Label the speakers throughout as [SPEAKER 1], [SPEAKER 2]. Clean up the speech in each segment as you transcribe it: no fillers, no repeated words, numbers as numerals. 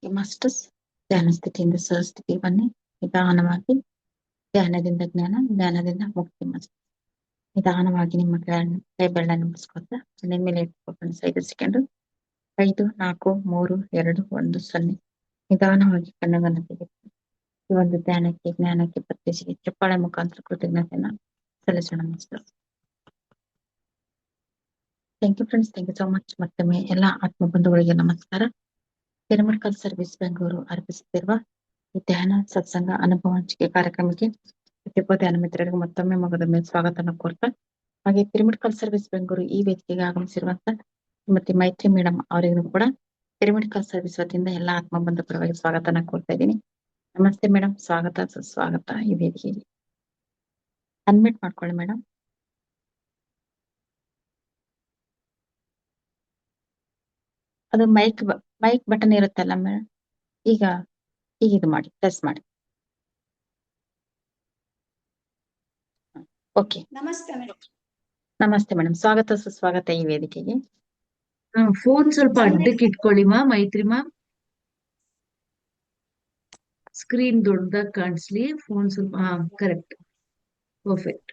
[SPEAKER 1] Masters ಧ್ಯಾನ ಸ್ಥಿತಿಯಿಂದ ಸಹಸ್ಥಿತಿ ಬನ್ನಿ. ನಿಧಾನವಾಗಿ ಧ್ಯಾನದಿಂದ ಜ್ಞಾನ, ಜ್ಞಾನದಿಂದ ಮುಕ್ತಿ. ನಿಧಾನವಾಗಿ ನಿಮ್ಮ ಕೈ ಬೆರಳನ್ನು ಮುಗಿಸ್ಕೊತ ನಿಮ್ಮ ಮೇಲೆ ಇಟ್ಕೊಂಡು 5 ಸೆಕೆಂಡ್. 5, 4, 3, 2, 1, 0. ನಿಧಾನವಾಗಿ ಕಣ್ಣುಗಳನ್ನು ತೆಗೆದು ಈ ಒಂದು ಧ್ಯಾನಕ್ಕೆ, ಜ್ಞಾನಕ್ಕೆ, ಪ್ರತ್ಯೇಕಿಸಿ ಚಪ್ಪಾಳೆ ಮುಖಾಂತರ ಕೃತಜ್ಞತೆಯನ್ನ ಸಲ್ಲಿಸೋಣ. Master thank you friends, thank you so much. ಮತ್ತೊಮ್ಮೆ ಎಲ್ಲ ಆತ್ಮ ಬಂಧುಗಳಿಗೆ ನಮಸ್ಕಾರ. ಪಿರಮಿಡ್ ಸರ್ವಿಸ್ ಬೆಂಗಳೂರು ಅರ್ಪಿಸುತ್ತಿರುವ ಈ ಧ್ಯಾನ ಸತ್ಸಂಗ ಅನುಭವ ಹಂಚಿಕೆ ಕಾರ್ಯಕ್ರಮಕ್ಕೆ ಪ್ರತಿಯೊಬ್ಬ ಧ್ಯಾನ ಮಿತ್ರರಿಗೂ ಮತ್ತೊಮ್ಮೆ ಮಗದೊಮ್ಮೆ ಸ್ವಾಗತನ ಕೋರ್ತಾ, ಹಾಗೆ ಪಿರಮಿಡ್ ಸರ್ವಿಸ್ ಬೆಂಗಳೂರು ಈ ವೇದಿಕೆಗೆ ಆಗಮಿಸಿರುವಂತ ಶ್ರೀಮತಿ ಮೈತ್ರಿ ಮೇಡಮ್ ಅವರಿಗೂ ಕೂಡ ಪಿರಮಿಡ್ ಸರ್ವಿಸ್ ವತಿಯಿಂದ ಎಲ್ಲ ಆತ್ಮ ಬಂಧು ಪರವಾಗಿ ಸ್ವಾಗತನ ಕೋರ್ತಾ ಇದ್ದೀನಿ. ನಮಸ್ತೆ ಮೇಡಮ್, ಸ್ವಾಗತ ಸುಸ್ವಾಗತ ಈ ವೇದಿಕೆಗೆ. ಅನ್ಮಿಟ್ ಮಾಡ್ಕೊಳ್ಳಿ ಮೇಡಮ್. ಅದು ಮೈಕ್ ಬಟನ್ ಇರುತ್ತಲ್ಲ ಮೇಡಮ್, ಈಗ ಇದು ಮಾಡಿ, ಪ್ರೆಸ್ ಮಾಡಿ. ಓಕೆ,
[SPEAKER 2] ನಮಸ್ತೆ ಮೇಡಮ್.
[SPEAKER 1] ನಮಸ್ತೆ ಮೇಡಮ್, ಸ್ವಾಗತ ಸುಸ್ವಾಗತ ಈ ವೇದಿಕೆಗೆ.
[SPEAKER 3] ಫೋನ್ ಸ್ವಲ್ಪ ಅಡ್ಡಕ್ಕೆ ಇಟ್ಕೊಳ್ಳಿ ಮೈತ್ರಿ ಮ್ಯಾಮ್. ಸ್ಕ್ರೀನ್ ದೊಡ್ಡದಾಗಿ ಕಾಣಿಸ್ಲಿ, ಫೋನ್ ಸ್ವಲ್ಪ. Correct, perfect.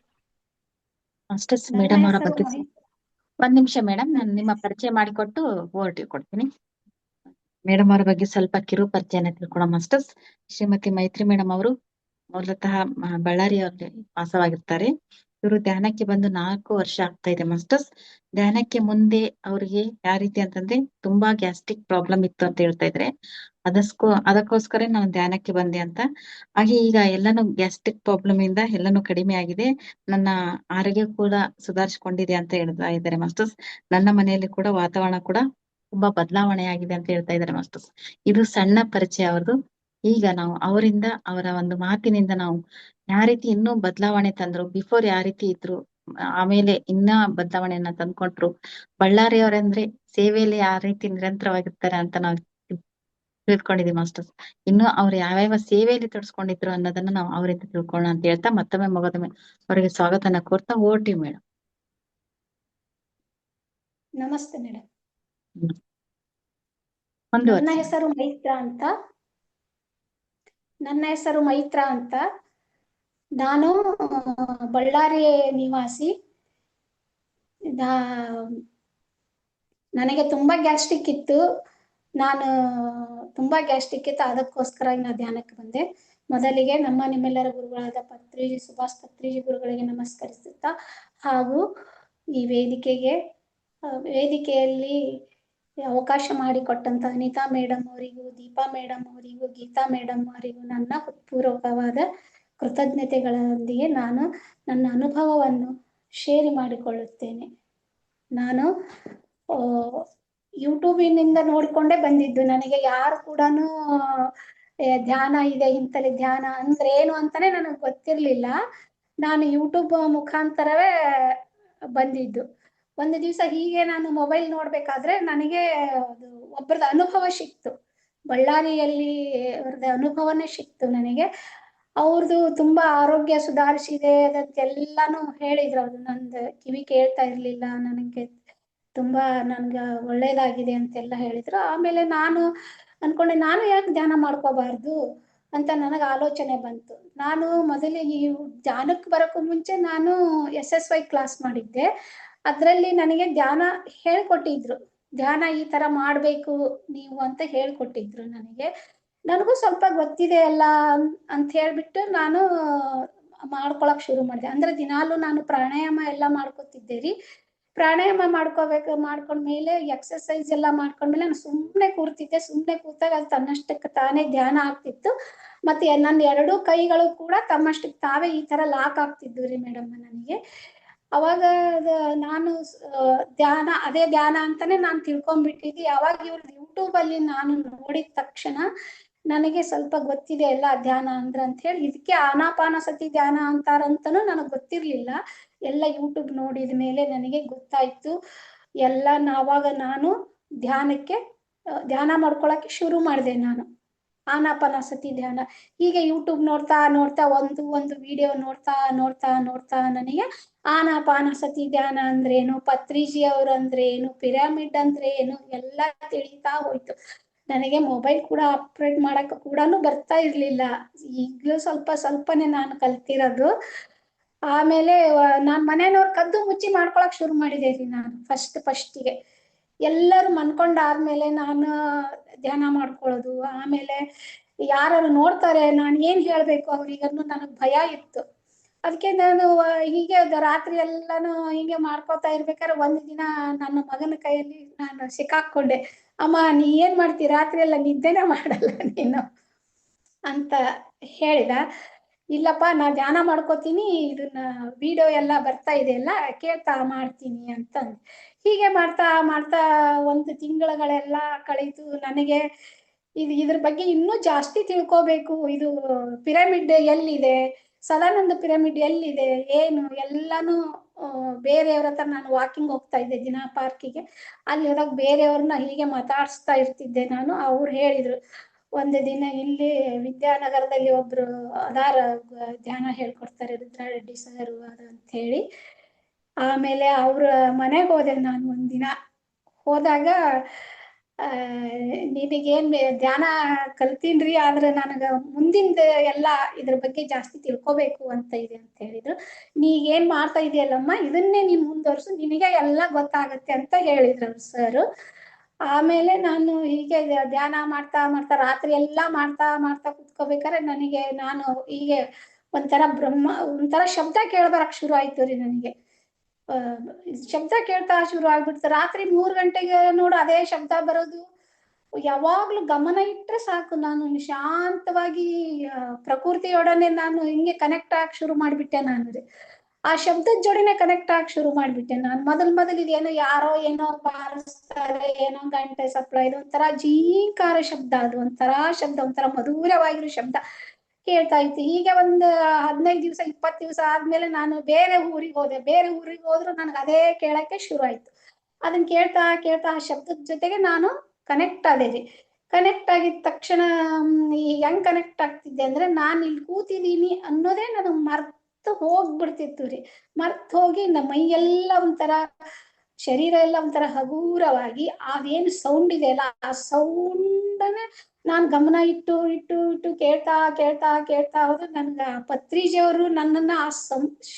[SPEAKER 1] ಮಾಸ್ಟರ್ಸ್ ಮೇಡಮ್ ಅವರ ಬಗ್ಗೆ ಒಂದ್ ನಿಮಿಷ ಮೇಡಮ್, ನಾನು ನಿಮ್ಮ ಪರಿಚಯ ಮಾಡಿಕೊಟ್ಟು ಓವರ್ವ್ಯೂ ಕೊಡ್ತೀನಿ. ಮೇಡಮ್ ಅವರ ಬಗ್ಗೆ ಸ್ವಲ್ಪ ಕಿರು ಪರಿಚಯನ ತಿಳ್ಕೊಳ್ಳೋ. ಮಾಸ್ಟರ್ಸ್ ಶ್ರೀಮತಿ ಮೈತ್ರಿ ಮೇಡಮ್ ಅವರು ಮೂಲತಃ ಬಳ್ಳಾರಿಯಲ್ಲಿ ವಾಸವಾಗಿರ್ತಾರೆ. ಇವರು ಧ್ಯಾನಕ್ಕೆ ಬಂದು 4 ವರ್ಷ ಆಗ್ತಾ ಇದೆ. ಮಾಸ್ಟರ್ಸ್ ಧ್ಯಾನಕ್ಕೆ ಮುಂದೆ ಅವ್ರಿಗೆ ಯಾವ ರೀತಿ ಅಂತಂದ್ರೆ ತುಂಬಾ ಗ್ಯಾಸ್ಟ್ರಿಕ್ ಪ್ರಾಬ್ಲಮ್ ಇತ್ತು ಅಂತ ಹೇಳ್ತಾ ಇದ್ರೆ, ಅದಕ್ಕೋಸ್ಕರ ನಾನು ಧ್ಯಾನಕ್ಕೆ ಬಂದೆ ಅಂತ. ಹಾಗೆ ಈಗ ಎಲ್ಲಾನು ಗ್ಯಾಸ್ಟ್ರಿಕ್ ಪ್ರಾಬ್ಲಮ್ ಇಂದ ಎಲ್ಲಾನು ಕಡಿಮೆ ಆಗಿದೆ, ನನ್ನ ಆರೋಗ್ಯ ಕೂಡ ಸುಧಾರಿಸಿಕೊಂಡಿದೆ ಅಂತ ಹೇಳ್ತಾ ಇದ್ದಾರೆ. ಮಾಸ್ಟರ್ಸ್ ನನ್ನ ಮನೆಯಲ್ಲಿ ಕೂಡ ವಾತಾವರಣ ಕೂಡ ತುಂಬಾ ಬದಲಾವಣೆ ಆಗಿದೆ ಅಂತ ಹೇಳ್ತಾ ಇದ್ದಾರೆ. ಮಾಸ್ಟರ್ಸ್ ಇದು ಸಣ್ಣ ಪರಿಚಯ ಅವ್ರದ್ದು. ಈಗ ನಾವು ಅವರಿಂದ, ಅವರ ಒಂದು ಮಾತಿನಿಂದ ನಾವು ಯಾವ ರೀತಿ ಇನ್ನೂ ಬದಲಾವಣೆ ತಂದ್ರು, ಬಿಫೋರ್ ಯಾವ ರೀತಿ ಇದ್ರು, ಆಮೇಲೆ ಇನ್ನ ಬದಲಾವಣೆಯನ್ನ ತಂದ್ಕೊಟ್ರು, ಬಳ್ಳಾರಿಯವರಂದ್ರೆ ಸೇವೆಯಲ್ಲಿ ಯಾವ ರೀತಿ ನಿರಂತರವಾಗಿರ್ತಾರೆ ಅಂತ ನಾವು ತಿಳ್ಕೊಂಡಿದೀವಿ. ಮಾಸ್ಟರ್ಸ್ ಇನ್ನು ಅವ್ರು ಯಾವ್ಯಾವ ಸೇವೆಯಲ್ಲಿ ತೊಡಸ್ಕೊಂಡಿದ್ರು ಅನ್ನೋದನ್ನ ನಾವು ಅವರಿಂದ ತಿಳ್ಕೊಳ್ಳೋಣ ಅಂತ ಹೇಳ್ತಾ ಮತ್ತೊಮ್ಮೆ ಮಗದೊಮ್ಮೆ ಅವರಿಗೆ ಸ್ವಾಗತನ ಕೋರ್ತಾ ಓಟಿ ಮೇಡಮ್.
[SPEAKER 2] ನಮಸ್ತೆ ಮೇಡಮ್.
[SPEAKER 1] ಒಂದು
[SPEAKER 2] ನನ್ನ ಹೆಸರು ಮೈತ್ರ ಅಂತ. ನಾನು ಬಳ್ಳಾರಿ ನಿವಾಸಿ. ನನಗೆ ತುಂಬಾ ಗ್ಯಾಸ್ಟ್ರಿಕ್ ಇತ್ತು. ಅದಕ್ಕೋಸ್ಕರ ಇನ್ನು ಧ್ಯಾನಕ್ಕೆ ಬಂದೆ. ಮೊದಲಿಗೆ ನಿಮ್ಮೆಲ್ಲರ ಗುರುಗಳಾದ ಸುಭಾಷ್ ಪತ್ರಿಜಿ ಗುರುಗಳಿಗೆ ನಮಸ್ಕರಿಸುತ್ತಾ, ಹಾಗೂ ಈ ವೇದಿಕೆಯಲ್ಲಿ ಅವಕಾಶ ಮಾಡಿಕೊಟ್ಟಂತ ಅನಿತಾ ಮೇಡಮ್ ಅವರಿಗೂ, ದೀಪಾ ಮೇಡಮ್ ಅವರಿಗೂ, ಗೀತಾ ಮೇಡಮ್ ಅವರಿಗೂ ನನ್ನ ಹೃತ್ಪೂರ್ವಕವಾದ ಕೃತಜ್ಞತೆಗಳೊಂದಿಗೆ ನಾನು ನನ್ನ ಅನುಭವವನ್ನು ಶೇರ್ ಮಾಡಿಕೊಳ್ಳುತ್ತೇನೆ. ನಾನು ಯೂಟ್ಯೂಬಿನಿಂದ ನೋಡಿಕೊಂಡೇ ಬಂದಿದ್ದು. ನನಗೆ ಯಾರು ಕೂಡ ಧ್ಯಾನ ಇದೆ, ಇಂತಲ್ಲಿ ಧ್ಯಾನ ಅಂದ್ರೆ ಏನು ಅಂತಾನೆ ನನಗೆ ಗೊತ್ತಿರ್ಲಿಲ್ಲ. ನಾನು ಯೂಟ್ಯೂಬ್ ಮುಖಾಂತರವೇ ಬಂದಿದ್ದು. ಒಂದು ದಿವಸ ಹೀಗೆ ನಾನು ಮೊಬೈಲ್ ನೋಡ್ಬೇಕಾದ್ರೆ ನನಗೆ ಒಬ್ಬರದ ಅನುಭವ ಸಿಕ್ತು. ಬಳ್ಳಾರಿಯಲ್ಲಿ ಅವ್ರದ್ದು ಅನುಭವನೇ ಸಿಕ್ತು ನನಗೆ. ಅವ್ರದ್ದು ತುಂಬಾ ಆರೋಗ್ಯ ಸುಧಾರಿಸಿದೆ ಅದಂತೆಲ್ಲಾನು ಹೇಳಿದ್ರು. ಅವ್ರು ನಂದು ಕಿವಿ ಕೇಳ್ತಾ ಇರ್ಲಿಲ್ಲ, ನನಗೆ ತುಂಬಾ ಒಳ್ಳೇದಾಗಿದೆ ಅಂತೆಲ್ಲ ಹೇಳಿದ್ರು. ಆಮೇಲೆ ನಾನು ಅನ್ಕೊಂಡೆ, ನಾನು ಯಾಕೆ ಧ್ಯಾನ ಮಾಡ್ಕೋಬಾರ್ದು ಅಂತ ನನಗೆ ಆಲೋಚನೆ ಬಂತು. ನಾನು ಮೊದಲಿಗೆ ಈ ಧ್ಯಾನಕ್ಕೆ ಬರೋಕ್ಕೂ ಮುಂಚೆ ನಾನು SSY ಕ್ಲಾಸ್ ಮಾಡಿದ್ದೆ. ಅದರಲ್ಲಿ ನನಗೆ ಧ್ಯಾನ ಹೇಳ್ಕೊಟ್ಟಿದ್ರು. ಧ್ಯಾನ ಈ ತರ ಮಾಡ್ಬೇಕು ನೀವು ಅಂತ ಹೇಳ್ಕೊಟ್ಟಿದ್ರು ನನಗೂ ಸ್ವಲ್ಪ ಗೊತ್ತಿದೆ ಅಲ್ಲ ಅಂತ ಹೇಳ್ಬಿಟ್ಟು ನಾನು ಮಾಡ್ಕೊಳಕ್ ಶುರು ಮಾಡಿದೆ. ಅಂದ್ರೆ ದಿನಾಲು ನಾನು ಪ್ರಾಣಾಯಾಮ ಎಲ್ಲ ಮಾಡ್ಕೊತಿದ್ದೆ ರೀ. ಪ್ರಾಣಾಯಾಮ ಮಾಡ್ಕೊಂಡ್ಮೇಲೆ ಎಕ್ಸರ್ಸೈಸ್ ಎಲ್ಲ ಮಾಡ್ಕೊಂಡ್ಮೇಲೆ ನಾನು ಸುಮ್ಮನೆ ಕೂರ್ತಿದ್ದೆ. ಸುಮ್ಮನೆ ಕೂತಾಗ ಅದು ತನ್ನಷ್ಟಕ್ಕೆ ತಾನೇ ಧ್ಯಾನ ಆಗ್ತಿತ್ತು. ಮತ್ತೆ ನನ್ನ 2 ಕೈಗಳು ಕೂಡ ತಮ್ಮಷ್ಟಕ್ಕೆ ತಾವೇ ಈ ತರ ಲಾಕ್ ಆಗ್ತಿದ್ವು ರೀ ಮೇಡಮ್ ನನಗೆ. ಅವಾಗ ನಾನು ಅದೇ ಧ್ಯಾನ ಅಂತಾನೆ ನಾನು ತಿಳ್ಕೊಂಡ್ಬಿಟ್ಟಿದ್ದೆ. ಯಾವಾಗ ಇವ್ರದ್ದು ಯೂಟ್ಯೂಬ್ ಅಲ್ಲಿ ನಾನು ನೋಡಿದ ತಕ್ಷಣ ನನಗೆ ಸ್ವಲ್ಪ ಗೊತ್ತಿದೆ ಎಲ್ಲ ಧ್ಯಾನ ಅಂದ್ರ ಅಂತ ಹೇಳಿ, ಇದಕ್ಕೆ ಆನಾಪಾನಸತಿ ಧ್ಯಾನ ಅಂತಾರಂತನೂ ನನಗೆ ಗೊತ್ತಿರ್ಲಿಲ್ಲ. ಎಲ್ಲ ಯೂಟ್ಯೂಬ್ ನೋಡಿದ ಮೇಲೆ ನನಗೆ ಗೊತ್ತಾಯ್ತು ಎಲ್ಲ. ಆವಾಗ ನಾನು ಧ್ಯಾನ ಮಾಡ್ಕೊಳಕ್ಕೆ ಶುರು ಮಾಡಿದೆ. ನಾನು ಆನಾಪಾನಸತಿ ಧ್ಯಾನ ಹೀಗೆ ಯೂಟ್ಯೂಬ್ ನೋಡ್ತಾ ಒಂದು ವಿಡಿಯೋ ನೋಡ್ತಾ ನನಗೆ ಆನಾಪಾನಸತಿ ಧ್ಯಾನ ಅಂದ್ರೆ ಏನು, ಪತ್ರಿಜಿ ಅವ್ರು ಅಂದ್ರೆ ಏನು, ಪಿರಮಿಡ್ ಅಂದ್ರೆ ಏನು ಎಲ್ಲ ತಿಳಿತಾ ಹೋಯ್ತು. ನನಗೆ ಮೊಬೈಲ್ ಕೂಡ ಆಪರೇಟ್ ಮಾಡಕ್ ಕೂಡ ಬರ್ತಾ ಇರ್ಲಿಲ್ಲ. ಈಗಲೂ ಸ್ವಲ್ಪ ಸ್ವಲ್ಪನೇ ನಾನು ಕಲ್ತಿರೋದು. ಆಮೇಲೆ ನಾನ್ ಮನೆಯವ್ರ ಕದ್ದು ಮುಚ್ಚಿ ಮಾಡ್ಕೊಳಕ್ ಶುರು ಮಾಡಿದೆ ರೀ ನಾನು ಫಸ್ಟಿಗೆ. ಎಲ್ಲರೂ ಮನ್ಕೊಂಡಾದ್ಮೇಲೆ ನಾನು ಧ್ಯಾನ ಮಾಡ್ಕೊಳ್ಳೋದು. ಆಮೇಲೆ ಯಾರು ನೋಡ್ತಾರೆ ನಾನು ಏನ್ ಹೇಳ್ಬೇಕು ಅವ್ರಿಗನ್ನು ನನಗ್ ಭಯ ಇತ್ತು. ಅದಕ್ಕೆ ನಾನು ಹೀಗೆ ರಾತ್ರಿ ಎಲ್ಲಾನು ಹೀಗೆ ಮಾಡ್ಕೊತಾ ಇರ್ಬೇಕಾದ್ರೆ ಒಂದ್ ದಿನ ನನ್ನ ಮಗನ ಕೈಯಲ್ಲಿ ನಾನು ಸಿಕ್ಕಾಕೊಂಡೆ. ಅಮ್ಮ ನೀ ಏನ್ ಮಾಡ್ತಿ ರಾತ್ರಿ ಎಲ್ಲ ನಿದ್ದೆನೇ ಮಾಡಲ್ಲ ನೀನು ಅಂತ ಹೇಳಿದ. ಇಲ್ಲಪ್ಪ ನಾ ಧ್ಯಾನ ಮಾಡ್ಕೋತೀನಿ, ಇದನ್ನ ವಿಡಿಯೋ ಎಲ್ಲ ಬರ್ತಾ ಇದೆಯಲ್ಲ ಕೇಳ್ತಾ ಮಾಡ್ತೀನಿ ಅಂತಂದು. ಹೀಗೆ ಮಾಡ್ತಾ ಮಾಡ್ತಾ ಒಂದು ತಿಂಗಳುಗಳೆಲ್ಲ ಕಳೀತು. ನನಗೆ ಇದ್ರ ಬಗ್ಗೆ ಇನ್ನೂ ಜಾಸ್ತಿ ತಿಳ್ಕೋಬೇಕು. ಇದು ಪಿರಮಿಡ್ ಎಲ್ಲಿದೆ, ಸದಾನಂದ ಪಿರಮಿಡ್ ಎಲ್ಲಿದೆ, ಏನು ಎಲ್ಲಾನು ಬೇರೆಯವ್ರ ಹತ್ರ ನಾನು ವಾಕಿಂಗ್ ಹೋಗ್ತಾ ಇದ್ದೆ ದಿನಾ ಪಾರ್ಕಿಗೆ. ಅಲ್ಲಿ ಹೋದಾಗ ಬೇರೆಯವ್ರನ್ನ ಹೀಗೆ ಮಾತಾಡಿಸ್ತಾ ಇರ್ತಿದ್ದೆ ನಾನು. ಅವ್ರು ಹೇಳಿದ್ರು, ಒಂದು ದಿನ ಇಲ್ಲಿ ವಿದ್ಯಾನಗರದಲ್ಲಿ ಒಬ್ರು ಅದಾರ ಧ್ಯಾನ ಹೇಳ್ಕೊಡ್ತಾರೆ, ರುದ್ರಾರೆಡ್ಡಿ ಸರ್ ಅಂತ ಹೇಳಿ. ಆಮೇಲೆ ಅವ್ರ ಮನೆಗೆ ಹೋದೆ ನಾನು ಒಂದಿನ. ಹೋದಾಗ ನಿನಗೇನ್ ಧ್ಯಾನ ಕಲ್ತೀನ್ರಿ, ಆದ್ರೆ ನನಗ ಮುಂದಿಂದ ಎಲ್ಲ ಇದ್ರ ಬಗ್ಗೆ ಜಾಸ್ತಿ ತಿಳ್ಕೊಬೇಕು ಅಂತ ಇದೆ ಅಂತ ಹೇಳಿದ್ರು. ನೀಗೇನ್ ಮಾಡ್ತಾ ಇದೆಯಲ್ಲಮ್ಮ ಇದನ್ನೇ ನೀನ್ ಮುಂದುವರ್ಸು, ನಿನಗೆ ಎಲ್ಲ ಗೊತ್ತಾಗತ್ತೆ ಅಂತ ಹೇಳಿದ್ರು ಅವ್ರು ಸರ್. ಆಮೇಲೆ ನಾನು ಹೀಗೆ ಧ್ಯಾನ ಮಾಡ್ತಾ ಮಾಡ್ತಾ ರಾತ್ರಿ ಎಲ್ಲಾ ಮಾಡ್ತಾ ಮಾಡ್ತಾ ಕುತ್ಕೋಬೇಕಾದ್ರೆ ನನಗೆ ನಾನು ಹೀಗೆ ಒಂಥರ ಶಬ್ದ ಕೇಳ್ಬರಕ್ ಶುರು ಆಯ್ತು ರೀ ನನಗೆ. ಶಬ್ದ ಕೇಳ್ತಾ ಶುರು ಆಗ್ಬಿಡ್ತು. ರಾತ್ರಿ 3 ಗಂಟೆಗೆ ನೋಡು ಅದೇ ಶಬ್ದ ಬರೋದು. ಯಾವಾಗ್ಲೂ ಗಮನ ಇಟ್ರೆ ಸಾಕು, ನಾನು ಶಾಂತವಾಗಿ ಪ್ರಕೃತಿಯೊಡನೆ ನಾನು ಹಿಂಗೆ ಕನೆಕ್ಟ್ ಆಗಕ್ ಶುರು ಮಾಡ್ಬಿಟ್ಟೆ ನಾನು ರೀ. ಆ ಶಬ್ದದ ಜೋಡಿನೇ ಕನೆಕ್ಟ್ ಆಗಕ್ ಶುರು ಮಾಡ್ಬಿಟ್ಟೆ ನಾನು. ಮೊದಲ್ ಇದೇನೋ ಯಾರೋ ಏನೋ ಬಾರಿಸ್ತಾರೆ, ಏನೋ ಗಂಟೆ ಸಪ್ಲ, ಇದು ಒಂಥರ ಜೀಂಕಾರ ಶಬ್ದ, ಅದು ಒಂಥರ ಶಬ್ದ, ಒಂಥರ ಮಧುರವಾಗಿರೋ ಶಬ್ದ ಕೇಳ್ತಾ ಇತ್ತು. ಹೀಗೆ ಒಂದು 15 ದಿವಸ 20 ದಿವಸ ಆದ್ಮೇಲೆ ನಾನು ಬೇರೆ ಊರಿಗೆ ಹೋದೆ. ಬೇರೆ ಊರಿಗೆ ಹೋದ್ರು ನನಗೆ ಅದೇ ಕೇಳಕ್ಕೆ ಶುರು ಆಯ್ತು. ಅದನ್ನ ಕೇಳ್ತಾ ಕೇಳ್ತಾ ಆ ಶಬ್ದದ ಜೊತೆಗೆ ನಾನು ಕನೆಕ್ಟ್ ಆದೆ ರೀ. ಕನೆಕ್ಟ್ ಆಗಿದ ತಕ್ಷಣ ಹೆಂಗ್ ಕನೆಕ್ಟ್ ಆಗ್ತಿದ್ದೆ ಅಂದ್ರೆ, ನಾನು ಇಲ್ಲಿ ಕೂತಿದ್ದೀನಿ ಅನ್ನೋದೇ ನನಗೆ ಮರ್ತು ಹೋಗ್ಬಿಡ್ತಿತ್ತು ರೀ. ಮರ್ತು ಹೋಗಿ ನಮ್ಮ ಮೈಯೆಲ್ಲ ಒಂಥರ, ಶರೀರ ಎಲ್ಲ ಒಂಥರ ಹಗೂರವಾಗಿ ಅದೇನು ಸೌಂಡ್ ಇದೆ ಅಲ್ಲ ಆ ಸೌಂಡನ್ನೇ ನಾನ್ ಗಮನ ಇಟ್ಟು ಇಟ್ಟು ಇಟ್ಟು ಕೇಳ್ತಾ ಕೇಳ್ತಾ ಕೇಳ್ತಾ ಹೋದ್ರೆ ನನ್ಗ ಪತ್ರಿಜಿಯವರು ನನ್ನನ್ನ ಆ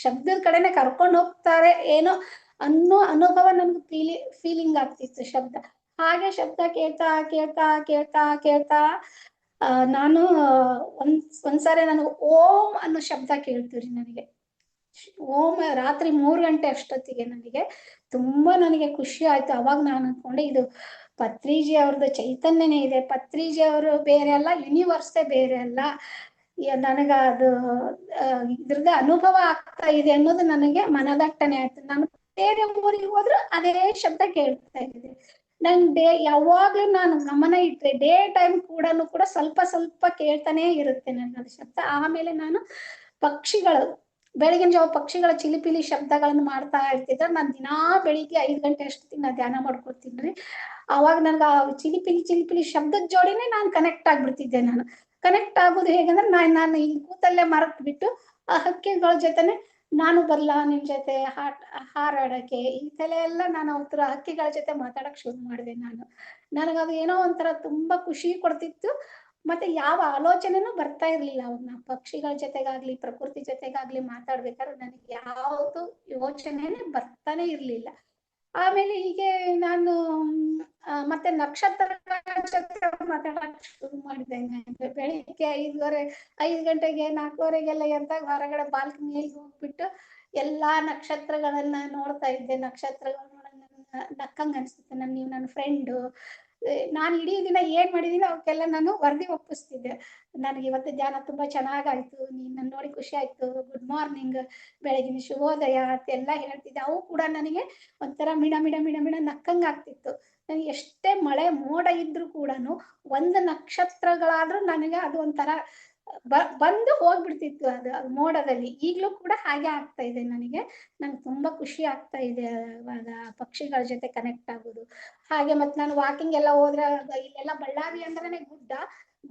[SPEAKER 2] ಶಬ್ದದ ಕಡೆನೆ ಕರ್ಕೊಂಡು ಹೋಗ್ತಾರೆ ಏನೋ ಅನ್ನೋ ಅನುಭವ ನನ್ಗೆ ಫೀಲಿಂಗ್ ಆಗ್ತಿತ್ತು ಶಬ್ದ. ಹಾಗೆ ಶಬ್ದ ಕೇಳ್ತಾ ಕೇಳ್ತಾ ಕೇಳ್ತಾ ಕೇಳ್ತಾ ನಾನು ಒಂದ್ಸಾರಿ ನಾನು ಓಂ ಅನ್ನೋ ಶಬ್ದ ಕೇಳ್ತೀರಿ ನನಗೆ. ಓಂ ರಾತ್ರಿ 3 ಗಂಟೆ ಅಷ್ಟೊತ್ತಿಗೆ ನನಗೆ ತುಂಬಾ ಖುಷಿ ಆಯ್ತು. ಅವಾಗ ನಾನು ಅನ್ಕೊಂಡೆ, ಇದು ಪತ್ರಿಜಿ ಅವ್ರದ್ದು ಚೈತನ್ಯನೇ ಇದೆ, ಪತ್ರಿಜಿ ಅವರು ಬೇರೆ ಅಲ್ಲ, ಯೂನಿವರ್ಸೇ ಬೇರೆ ಅಲ್ಲ, ನನಗ ಅದು ಇದ್ರದ್ದು ಅನುಭವ ಆಗ್ತಾ ಇದೆ ಅನ್ನೋದು ನನಗೆ ಮನದಟ್ಟನೆ ಆಯ್ತು. ನಾನು ಬೇರೆ ಊರಿಗೆ ಹೋದ್ರು ಅದೇ ಶಬ್ದ ಕೇಳ್ತಾ ಇದೆ. ಯಾವಾಗ್ಲೂ ನಾನು ಗಮನ ಇಟ್ಟರೆ ಡೇ ಟೈಮ್ ಕೂಡ ಸ್ವಲ್ಪ ಸ್ವಲ್ಪ ಕೇಳ್ತಾನೆ ಇರುತ್ತೆ ನನ್ನ ಶಬ್ದ. ಆಮೇಲೆ ನಾನು ಪಕ್ಷಿಗಳು ಬೆಳಗಿನ ಜಾವ ಪಕ್ಷಿಗಳ ಚಿಲಿಪಿಲಿ ಶಬ್ದಗಳನ್ನು ಮಾಡ್ತಾ ಇರ್ತಿದ್ರೆ ನಾನು ದಿನಾ ಬೆಳಿಗ್ಗೆ 5 ಗಂಟೆ ಅಷ್ಟೊತ್ತಿಗೆ ನಾ ಧ್ಯಾನ ಮಾಡ್ಕೊಳ್ತೀನಿ. ಅವಾಗ ನನ್ಗೆ ಆ ಚಿಲಿಪಿಲಿ ಶಬ್ದದ ಜೋಡಿನೇ ನಾನು ಕನೆಕ್ಟ್ ಆಗ್ಬಿಡ್ತಿದ್ದೆ. ನಾನು ಕನೆಕ್ಟ್ ಆಗೋದು ಹೇಗಂದ್ರೆ ನಾನು ಇಲ್ಲಿ ಕೂತಲ್ಲೇ ಮರೆತು ಬಿಟ್ಟು ಆ ಹಕ್ಕಿಗಳ ಜೊತೆನೆ ನಾನು ಬರ್ಲಾ ನಿಮ್ ಜೊತೆ ಹಾರಾಡಕ್ಕೆ, ಈ ತರ ಎಲ್ಲ ನಾನು ಅವತ್ರ ಹಕ್ಕಿಗಳ ಜೊತೆ ಮಾತಾಡಕ್ ಶುರು ಮಾಡಿದೆ. ನನಗದು ಏನೋ ಒಂಥರ ತುಂಬಾ ಖುಷಿ ಕೊಡ್ತಿತ್ತು. ಮತ್ತೆ ಯಾವ ಆಲೋಚನೆನೂ ಬರ್ತಾ ಇರ್ಲಿಲ್ಲ. ಅವಾಗ ಪಕ್ಷಿಗಳ ಜೊತೆಗಾಗ್ಲಿ ಪ್ರಕೃತಿ ಜೊತೆಗಾಗ್ಲಿ ಮಾತಾಡ್ಬೇಕಾದ್ರೆ ನನಗೆ ಯಾವುದು ಯೋಚನೆನೇ ಬರ್ತಾನೆ ಇರ್ಲಿಲ್ಲ. ಆಮೇಲೆ ಹೀಗೆ ನಾನು ಮತ್ತೆ ನಕ್ಷತ್ರಗಳ ಜೊತೆ ಮಾತಾಡಕ್ ಶುರು ಮಾಡಿದೆ. ಬೆಳಿಗ್ಗೆ 5 ಗಂಟೆಗೆ 4:15ಗೆಲ್ಲ ಎದ್ದಾಗ ಹೊರಗಡೆ ಬಾಲ್ಕನಿಯಲ್ಲಿ ಹೋಗ್ಬಿಟ್ಟು ಎಲ್ಲಾ ನಕ್ಷತ್ರಗಳನ್ನ ನೋಡ್ತಾ ಇದ್ದೆ. ನಕ್ಷತ್ರಗಳು ನಕ್ಕಂಗ ಅನ್ಸುತ್ತೆ. ನೀವು ನನ್ನ ಫ್ರೆಂಡು, ನಾನು ಇಡೀ ದಿನ ಏನ್ ಮಾಡಿದೀನಿ ಅವಕ್ಕೆಲ್ಲ ನಾನು ವರದಿ ಒಪ್ಪಿಸ್ತಿದ್ದೆ. ನನಗೆ ಇವತ್ತು ಧ್ಯಾನ ತುಂಬಾ ಚೆನ್ನಾಗಾಯ್ತು, ನೀನ್ ನೋಡಿ ಖುಷಿ ಆಯ್ತು, ಗುಡ್ ಮಾರ್ನಿಂಗ್, ಬೆಳಗಿನ ಶುಭೋದಯ ಅಂತೆಲ್ಲ ಹೇಳ್ತಿದ್ದೆ. ಅವು ಕೂಡ ನನಗೆ ಒಂಥರ ಮಿಣ ನಕ್ಕಂಗ ಆಗ್ತಿತ್ತು. ನನಗೆ ಎಷ್ಟೇ ಮಳೆ ಮೋಡ ಇದ್ರು ಕೂಡ ಒಂದು ನಕ್ಷತ್ರಗಳಾದ್ರೂ ನನಗೆ ಅದು ಒಂಥರ ಬಂದು ಹೋಗ್ಬಿಡ್ತಿತ್ತು ಅದು ಮೋಡದಲ್ಲಿ. ಈಗ್ಲೂ ಕೂಡ ಹಾಗೆ ಆಗ್ತಾ ಇದೆ ನನಗೆ ತುಂಬಾ ಖುಷಿ ಆಗ್ತಾ ಇದೆ ಅವಾಗ ಪಕ್ಷಿಗಳ ಜೊತೆ ಕನೆಕ್ಟ್ ಆಗೋದು. ಹಾಗೆ ಮತ್ತೆ ನಾನು ವಾಕಿಂಗ್ ಎಲ್ಲ ಹೋದ್ರೆ ಇಲ್ಲೆಲ್ಲ ಬಳ್ಳಾರಿ ಅಂದ್ರೇನೆ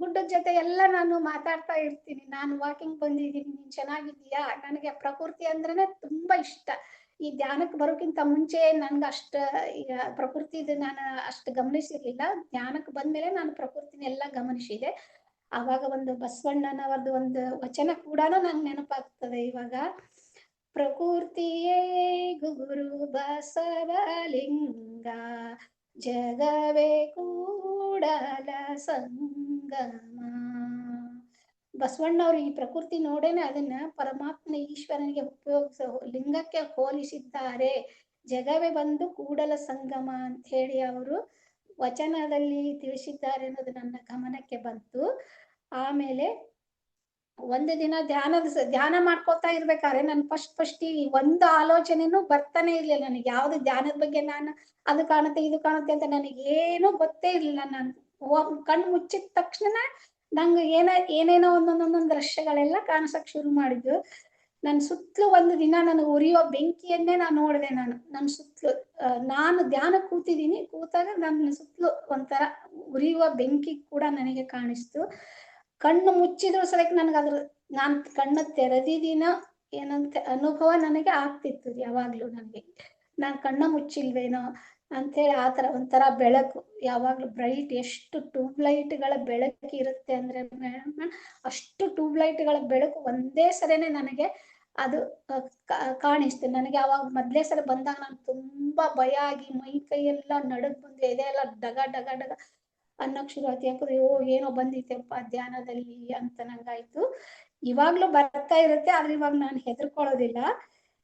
[SPEAKER 2] ಗುಡ್ಡದ ಜೊತೆ ಎಲ್ಲ ನಾನು ಮಾತಾಡ್ತಾ ಇರ್ತೀನಿ. ನಾನು ವಾಕಿಂಗ್ ಬಂದಿದ್ದೀನಿ, ನೀನ್ ಚೆನ್ನಾಗಿದ್ದೀಯಾ. ನನಗೆ ಪ್ರಕೃತಿ ಅಂದ್ರೇನೆ ತುಂಬಾ ಇಷ್ಟ. ಈ ಧ್ಯಾನಕ್ಕೆ ಬರೋಕ್ಕಿಂತ ಮುಂಚೆ ನನ್ಗೆ ಅಷ್ಟ ಈಗ ಪ್ರಕೃತಿದು ನಾನು ಅಷ್ಟು ಗಮನಿಸಿರ್ಲಿಲ್ಲ. ಧ್ಯಾನಕ್ಕೆ ಬಂದ್ಮೇಲೆ ನಾನು ಪ್ರಕೃತಿನೆಲ್ಲ ಗಮನಿಸಿದೆ. ಆವಾಗ ಒಂದು ಬಸವಣ್ಣನವರದು ಒಂದು ವಚನ ಕೂಡ ನಂಗೆ ನೆನಪಾಗ್ತದೆ ಇವಾಗ. ಪ್ರಕೃತಿಯೇ ಗುರು ಬಸವಲಿಂಗ, ಜಗವೇ ಕೂಡಲ ಸಂಗಮ. ಬಸವಣ್ಣವ್ರು ಈ ಪ್ರಕೃತಿ ನೋಡೇನೆ ಅದನ್ನ ಪರಮಾತ್ಮ ಈಶ್ವರನಿಗೆ ಉಪಯೋಗಿಸ ಲಿಂಗಕ್ಕೆ ಹೋಲಿಸಿದ್ದಾರೆ. ಜಗವೇ ಬಂದು ಕೂಡಲ ಸಂಗಮ ಅಂತ ಹೇಳಿ ಅವರು ವಚನದಲ್ಲಿ ತಿಳಿಸಿದ್ದಾರೆ ಅನ್ನೋದು ನನ್ನ ಗಮನಕ್ಕೆ ಬಂತು. ಆಮೇಲೆ ಒಂದು ದಿನ ಧ್ಯಾನ ಮಾಡ್ಕೋತಾ ಇರ್ಬೇಕಾದ್ರೆ ನಾನು ಫಸ್ಟ್ ಈ ಒಂದು ಆಲೋಚನೆನೂ ಬರ್ತಾನೆ ಇರ್ಲಿಲ್ಲ ನನಗೆ. ಯಾವ್ದು ಧ್ಯಾನದ ಬಗ್ಗೆ ನಾನು ಅದು ಕಾಣುತ್ತೆ ಇದು ಕಾಣುತ್ತೆ ಅಂತ ನನಗೆ ಏನೂ ಗೊತ್ತೇ ಇರ್ಲಿಲ್ಲ. ನಾನು ಕಣ್ಣು ಮುಚ್ಚಿದ ತಕ್ಷಣ ನಂಗೆ ಏನೇನೋ ಒಂದೊಂದೊಂದೊಂದು ದೃಶ್ಯಗಳೆಲ್ಲ ಕಾಣಿಸಕ್ ಶುರು ಮಾಡಿದ್ದು. ನನ್ನ ಸುತ್ತಲೂ ಒಂದು ದಿನ ನನಗೆ ಉರಿಯೋ ಬೆಂಕಿಯನ್ನೇ ನಾನು ನೋಡಿದೆ. ನನ್ನ ಸುತ್ತಲೂ ನಾನು ಧ್ಯಾನ ಕೂತಾಗ ನನ್ನ ಸುತ್ತಲೂ ಒಂಥರ ಉರಿಯುವ ಬೆಂಕಿ ಕೂಡ ನನಗೆ ಕಾಣಿಸ್ತು. ಕಣ್ಣು ಮುಚ್ಚಿದ್ರು ಸಲಕ್ಕೆ ನನಗೆ ನಾನು ಕಣ್ಣು ತೆರೆದಿದ್ದೀನ ಏನಂತ ಅನುಭವ ನನಗೆ ಆಗ್ತಿತ್ತು ಯಾವಾಗ್ಲೂ. ನನಗೆ ನಾನು ಕಣ್ಣ ಮುಚ್ಚಿಲ್ವೇನೋ ಅಂತೇಳಿ ಆತರ ಒಂಥರ ಬೆಳಕು ಯಾವಾಗ್ಲೂ ಬ್ರೈಟ್, ಎಷ್ಟು ಟ್ಯೂಬ್ ಲೈಟ್ಗಳ ಬೆಳಕು ಇರುತ್ತೆ ಅಂದ್ರೆ ಮೇಡಮ್, ಅಷ್ಟು ಟ್ಯೂಬ್ ಲೈಟ್ಗಳ ಬೆಳಕು ಒಂದೇ ಸರಿನೇ ನನಗೆ ಅದು ಕಾಣಿಸ್ತು. ನನಗೆ ಅವಾಗ ಮೊದ್ಲೇ ಸರಿ ಬಂದಾಗ ನಾನು ತುಂಬಾ ಭಯ ಆಗಿ ಮೈ ಕೈ ಎಲ್ಲ ನಡುಗ್ ಬಂದು ಎದೆ ಎಲ್ಲ ಡಗ ಡಗ ಡಗ ಅನ್ನೋಕ್ ಶುರು ಆಯ್ತು. ಯಾಕಂದ್ರೆ ಏನೋ ಬಂದಿತ್ತಪ್ಪ ಧ್ಯಾನದಲ್ಲಿ ಅಂತ ನಂಗಾಯ್ತು. ಇವಾಗ್ಲೂ ಬರ್ತಾ ಇರುತ್ತೆ, ಆದ್ರೆ ಇವಾಗ ನಾನು ಹೆದರ್ಕೊಳ್ಳೋದಿಲ್ಲ.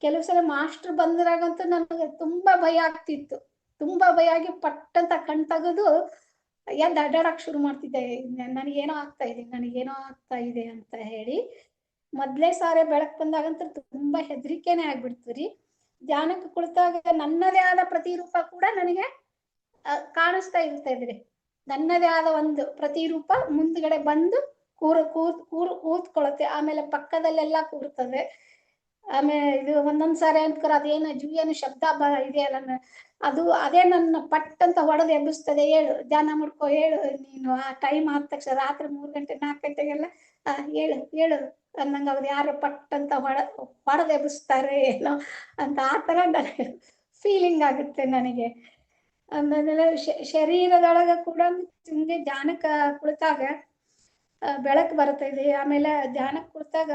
[SPEAKER 2] ಕೆಲವು ಸಲ ಮಾಸ್ಟರ್ ಬಂದ್ರಾಗಂತೂ ನನಗೆ ತುಂಬಾ ಭಯ ಆಗ್ತಿತ್ತು. ತುಂಬಾ ಭಯ ಆಗಿ ಪಟ್ಟಂತ ಕಣ್ ತೆಗೆದು ಎದ್ದು ಅಡ್ಡಾಡಕ್ ಶುರು ಮಾಡ್ತಿದ್ದೆ. ನನಗೇನೋ ಆಗ್ತಾ ಇದೆ ಅಂತ ಹೇಳಿ. ಮೊದ್ಲೇ ಸಾರಿ ಬೆಳಕ್ ಬಂದಾಗಂತೂ ತುಂಬಾ ಹೆದರಿಕೆನೆ ಆಗ್ಬಿಡ್ತು. ಧ್ಯಾನಕ್ಕೆ ಕುಳಿತಾಗ ನನ್ನದೇ ಆದ ಪ್ರತಿರೂಪ ಕೂಡ ನನಗೆ ಕಾಣಿಸ್ತಾ ಇರ್ತಾ. ನನ್ನದೇ ಆದ ಒಂದು ಪ್ರತಿರೂಪ ಮುಂದ್ಗಡೆ ಬಂದು ಕೂತ್ಕೊಳ್ಳುತ್ತೆ. ಆಮೇಲೆ ಪಕ್ಕದಲ್ಲೆಲ್ಲ ಕೂರ್ತದೆ. ಆಮೇಲೆ ಇದು ಒಂದೊಂದ್ ಸಾರಿ ಅನ್ಕರ ಅದೇನು ಜೂಯನು ಶಬ್ದ ಇದೆಯಲ್ಲ, ಅದೇ ನನ್ನ ಪಟ್ಟಂತ ಹೊಡೆದು ಎಬ್ಬಿಸ್ತದೆ. ಹೇಳು ಧ್ಯಾನ ಮಾಡ್ಕೊ, ಹೇಳು ನೀನು. ಆ ಟೈಮ್ ಆದ ತಕ್ಷಣ ರಾತ್ರಿ 3 ಗಂಟೆ 4 ಗಂಟೆಗೆಲ್ಲ ಹೇಳು ಹೇಳು ಅನ್ನಂಗ ಅವ್ರು ಯಾರು ಪಟ್ಟಂತ ಹೊಡೆದು ಎಬ್ಬಿಸ್ತಾರೆ ಏನೋ ಅಂತ ಆತರ ನನಗೆ ಫೀಲಿಂಗ್ ಆಗುತ್ತೆ ನನಗೆ. ಆಮೇಲೆ ಶರೀರದೊಳಗ ಕೂಡ ಹಿಂಗೆ ಧ್ಯಾನಕ್ಕೆ ಕುಳಿತಾಗ ಬೆಳಕು ಬರ್ತದೆ. ಆಮೇಲೆ ಧ್ಯಾನಕ್ಕೆ ಕುಳಿತಾಗ